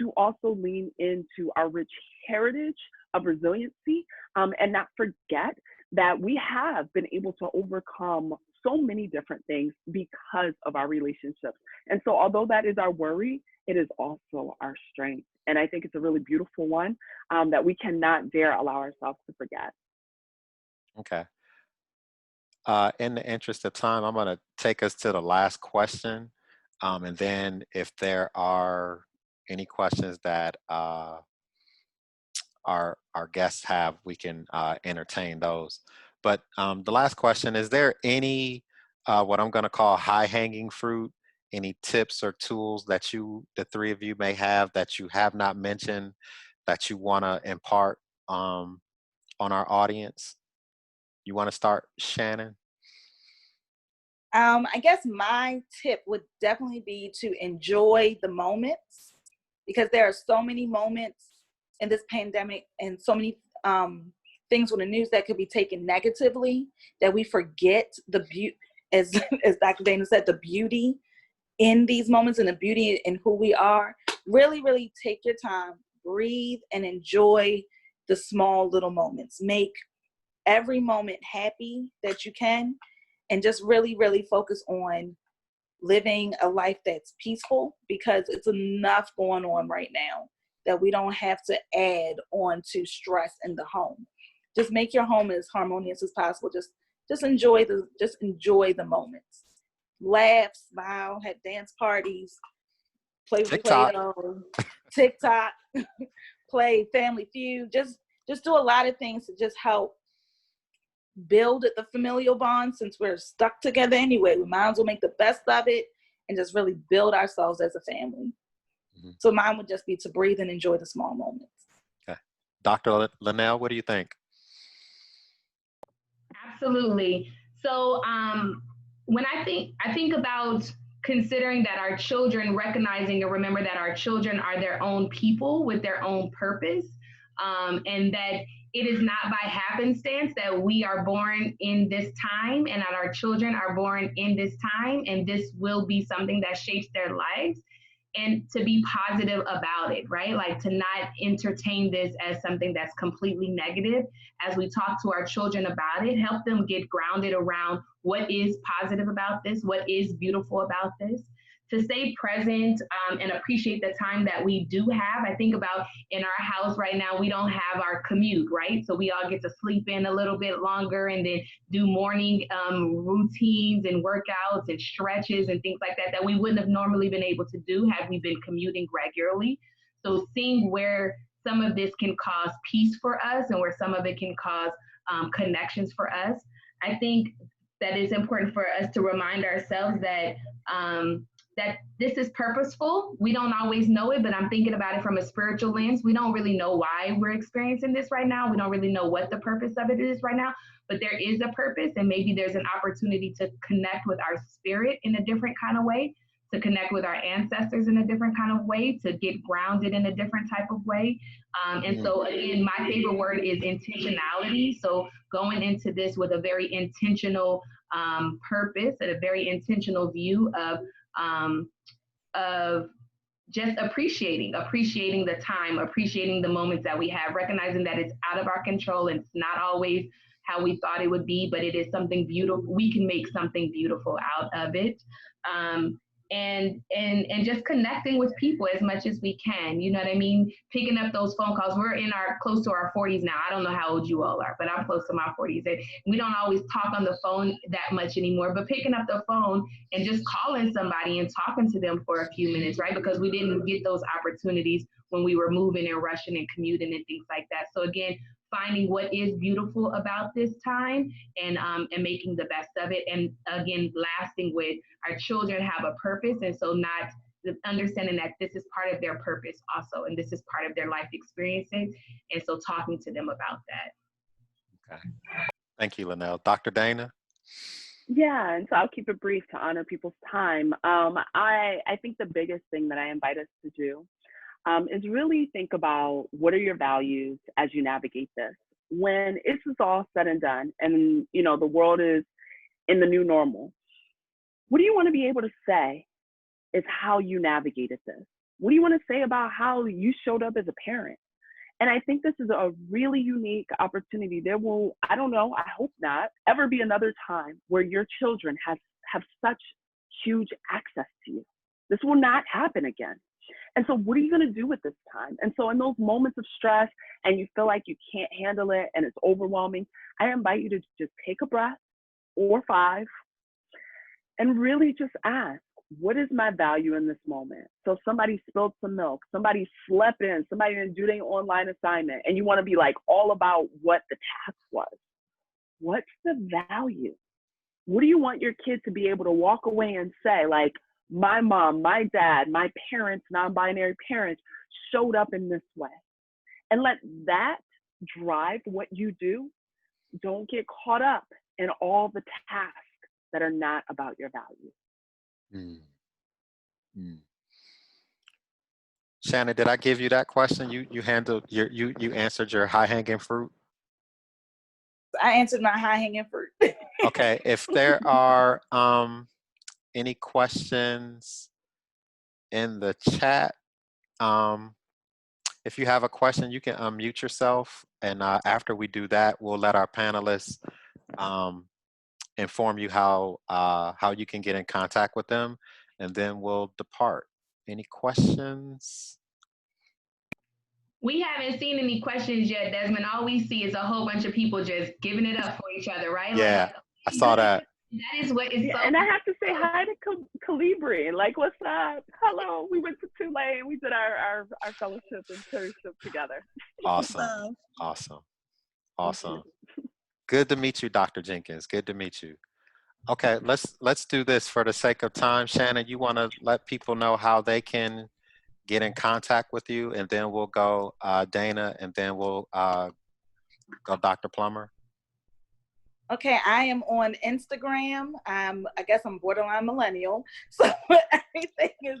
to also lean into our rich heritage of resiliency and not forget that we have been able to overcome so many different things because of our relationships. And so although that is our worry, it is also our strength. And I think it's a really beautiful one that we cannot dare allow ourselves to forget. Okay. In the interest of time, I'm going to take us to the last question. And then if there are any questions that our guests have, we can entertain those. But the last question, is there any, what I'm going to call high-hanging fruit, any tips or tools that the three of you may have that you have not mentioned that you want to impart on our audience? You want to start, Shannon? I guess my tip would definitely be to enjoy the moments, because there are so many moments in this pandemic and so many things on the news that could be taken negatively that we forget the beauty, as Dr. Dana said, the beauty in these moments and the beauty in who we are. Really, really take your time, breathe, and enjoy the small little moments. Make every moment happy that you can, and just really, really focus on living a life that's peaceful, because it's enough going on right now that we don't have to add on to stress in the home. Just make your home as harmonious as possible. Just enjoy the moments. Laugh, smile, have dance parties, play with Play-Doh, TikTok, play Family Feud. Just do a lot of things to just help build the familial bond. Since we're stuck together anyway, we might as well make the best of it and just really build ourselves as a family. Mm-hmm. So mine would just be to breathe and enjoy the small moments. Okay. Dr. Linnell, what do you think? Absolutely. So when I think about considering that our children, recognizing and remember that our children are their own people with their own purpose, and that it is not by happenstance that we are born in this time and that our children are born in this time, and this will be something that shapes their lives, and to be positive about it, right? Like to not entertain this as something that's completely negative. As we talk to our children about it, help them get grounded around what is positive about this, what is beautiful about this, to stay present and appreciate the time that we do have. I think about in our house right now, we don't have our commute, right? So we all get to sleep in a little bit longer and then do morning routines and workouts and stretches and things like that we wouldn't have normally been able to do had we been commuting regularly. So seeing where some of this can cause peace for us and where some of it can cause connections for us, I think that it's important for us to remind ourselves that that this is purposeful. We don't always know it, but I'm thinking about it from a spiritual lens. We don't really know why we're experiencing this right now. We don't really know what the purpose of it is right now, but there is a purpose, and maybe there's an opportunity to connect with our spirit in a different kind of way, to connect with our ancestors in a different kind of way, to get grounded in a different type of way. And so again, my favorite word is intentionality. So going into this with a very intentional purpose and a very intentional view of just appreciating the time, appreciating the moments that we have, recognizing that it's out of our control and it's not always how we thought it would be, but it is something beautiful. We can make something beautiful out of it. And just connecting with people as much as we can, you know what I mean? Picking up those phone calls. We're close to our 40s now. I don't know how old you all are, but I'm close to my 40s. And we don't always talk on the phone that much anymore, but picking up the phone and just calling somebody and talking to them for a few minutes, right? Because we didn't get those opportunities when we were moving and rushing and commuting and things like that. So again, finding what is beautiful about this time and making the best of it. And again, lasting with our children have a purpose. And so not understanding that this is part of their purpose also, and this is part of their life experiences. And so talking to them about that. Okay. Thank you, Linnell. Dr. Dana? Yeah, and so I'll keep it brief to honor people's time. I think the biggest thing that I invite us to do is really think about what are your values as you navigate this. When this is all said and done, and the world is in the new normal, what do you want to be able to say is how you navigated this? What do you want to say about how you showed up as a parent? And I think this is a really unique opportunity. There will, I don't know, I hope not, ever be another time where your children have such huge access to you. This will not happen again. And so what are you going to do with this time? And so in those moments of stress and you feel like you can't handle it and it's overwhelming, I invite you to just take a breath or 5 and really just ask, what is my value in this moment? So somebody spilled some milk, somebody slept in, somebody didn't do their online assignment, and you want to be like all about what the task was. What's the value? What do you want your kid to be able to walk away and say, like, my mom, my dad, my parents, non-binary parents showed up in this way? And let that drive what you do. Don't get caught up in all the tasks that are not about your value. Shannon, did I give you that question? You handled you answered your high hanging fruit. I answered my high hanging fruit. Okay, if there are any questions in the chat, if you have a question, you can unmute yourself, and after we do that, we'll let our panelists inform you how you can get in contact with them, and then we'll depart. Any questions? We haven't seen any questions yet, Desmond. All we see is a whole bunch of people just giving it up for each other, right? Yeah, like, I saw that. That is what is so. And I have to say hi to Calibri. Like, what's up? Hello. We went to Tulane. We did our fellowship and internship together. Awesome. Good to meet you, Dr. Jenkins. Good to meet you. Okay, let's do this for the sake of time. Shannon, you want to let people know how they can get in contact with you, and then we'll go Dana, and then we'll go Dr. Plummer. Okay, I am on Instagram. I guess I'm borderline millennial. So everything is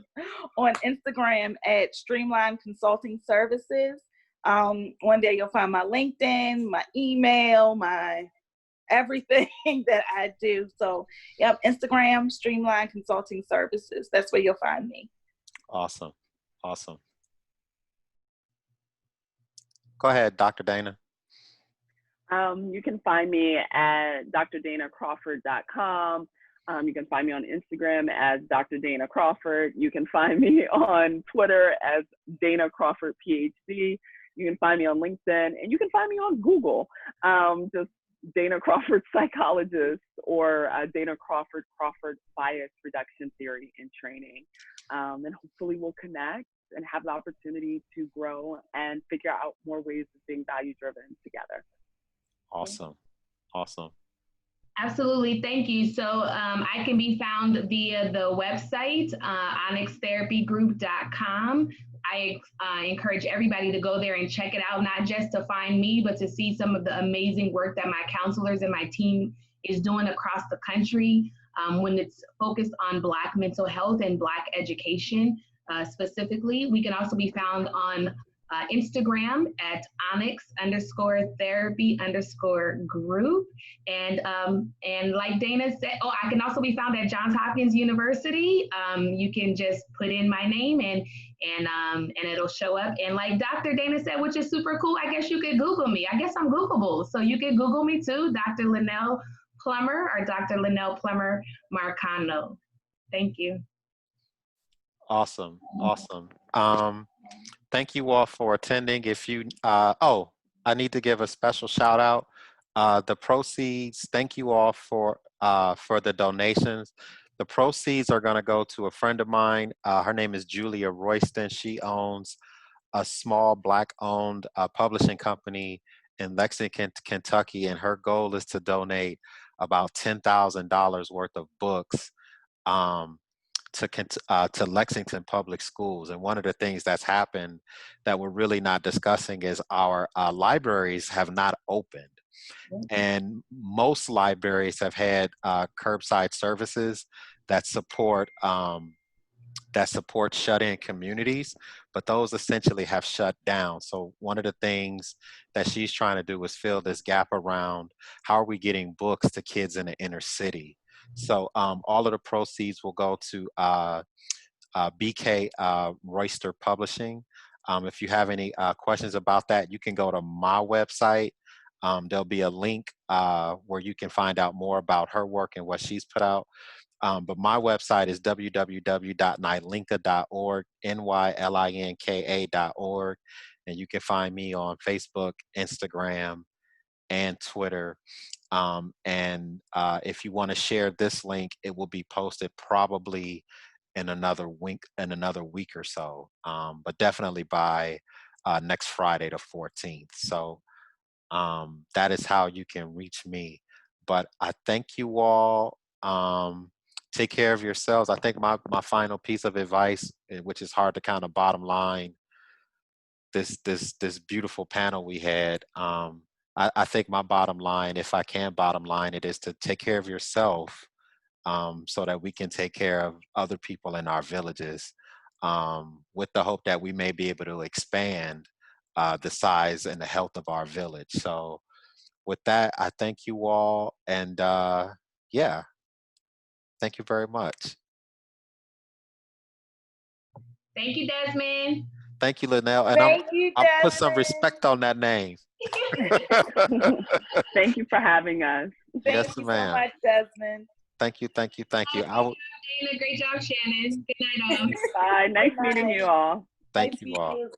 on Instagram at Streamline Consulting Services. One day you'll find my LinkedIn, my email, my everything that I do. So yep, Instagram, Streamline Consulting Services. That's where you'll find me. Awesome. Go ahead, Dr. Dana. You can find me at drdanacrawford.com. You can find me on Instagram as Dr. Dana Crawford. You can find me on Twitter as Dana Crawford, PhD. You can find me on LinkedIn, and you can find me on Google, just Dana Crawford Psychologist, or Dana Crawford Bias Reduction Theory and Training. And hopefully we'll connect and have the opportunity to grow and figure out more ways of being value-driven together. Awesome. Absolutely, thank you. So I can be found via the website, onyxtherapygroup.com. I encourage everybody to go there and check it out, not just to find me, but to see some of the amazing work that my counselors and my team is doing across the country when it's focused on Black mental health and Black education specifically. We can also be found on Instagram at onyx_therapy_group. And like Dana said, oh, I can also be found at Johns Hopkins University. You can just put in my name and it'll show up. And like Dr. Dana said, which is super cool, I guess you could Google me. I guess I'm Googleable. So you can Google me too, Dr. Linnell Plummer or Dr. Linnell Plummer Marcano. Thank you. Awesome. Thank you all for attending. If you, I need to give a special shout out. The proceeds, thank you all for the donations. The proceeds are going to go to a friend of mine. Her name is Julia Royston. She owns a small Black-owned publishing company in Lexington, Kentucky, and her goal is to donate about $10,000 worth of books um, to Lexington Public Schools. And one of the things that's happened that we're really not discussing is our libraries have not opened. And most libraries have had curbside services that support shut-in communities, but those essentially have shut down. So one of the things that she's trying to do is fill this gap around how are we getting books to kids in the inner city. So all of the proceeds will go to BK Royster Publishing. If you have any questions about that, you can go to my website. There'll be a link where you can find out more about her work and what she's put out. But my website is www.nylinka.org, nylinka.org. And you can find me on Facebook, Instagram, and Twitter. And if you want to share this link, it will be posted probably in another week or so, but definitely by next Friday, the 14th. So that is how you can reach me. But I thank you all. Take care of yourselves. I think my final piece of advice, which is hard to kind of bottom line this beautiful panel we had. I think my bottom line, if I can bottom line it, is to take care of yourself so that we can take care of other people in our villages with the hope that we may be able to expand the size and the health of our village. So with that, I thank you all. And yeah, thank you very much. Thank you, Desmond. Thank you, Linnell. And Thank you, I'll put some Desmond. respect on that name. Thank you for having us. Thank Yes, you so ma'am. much, Desmond. Thank you. Dana, great job, Shannon. Good night, all. Bye. Nice meeting you all. Thank Nice you meeting all. you.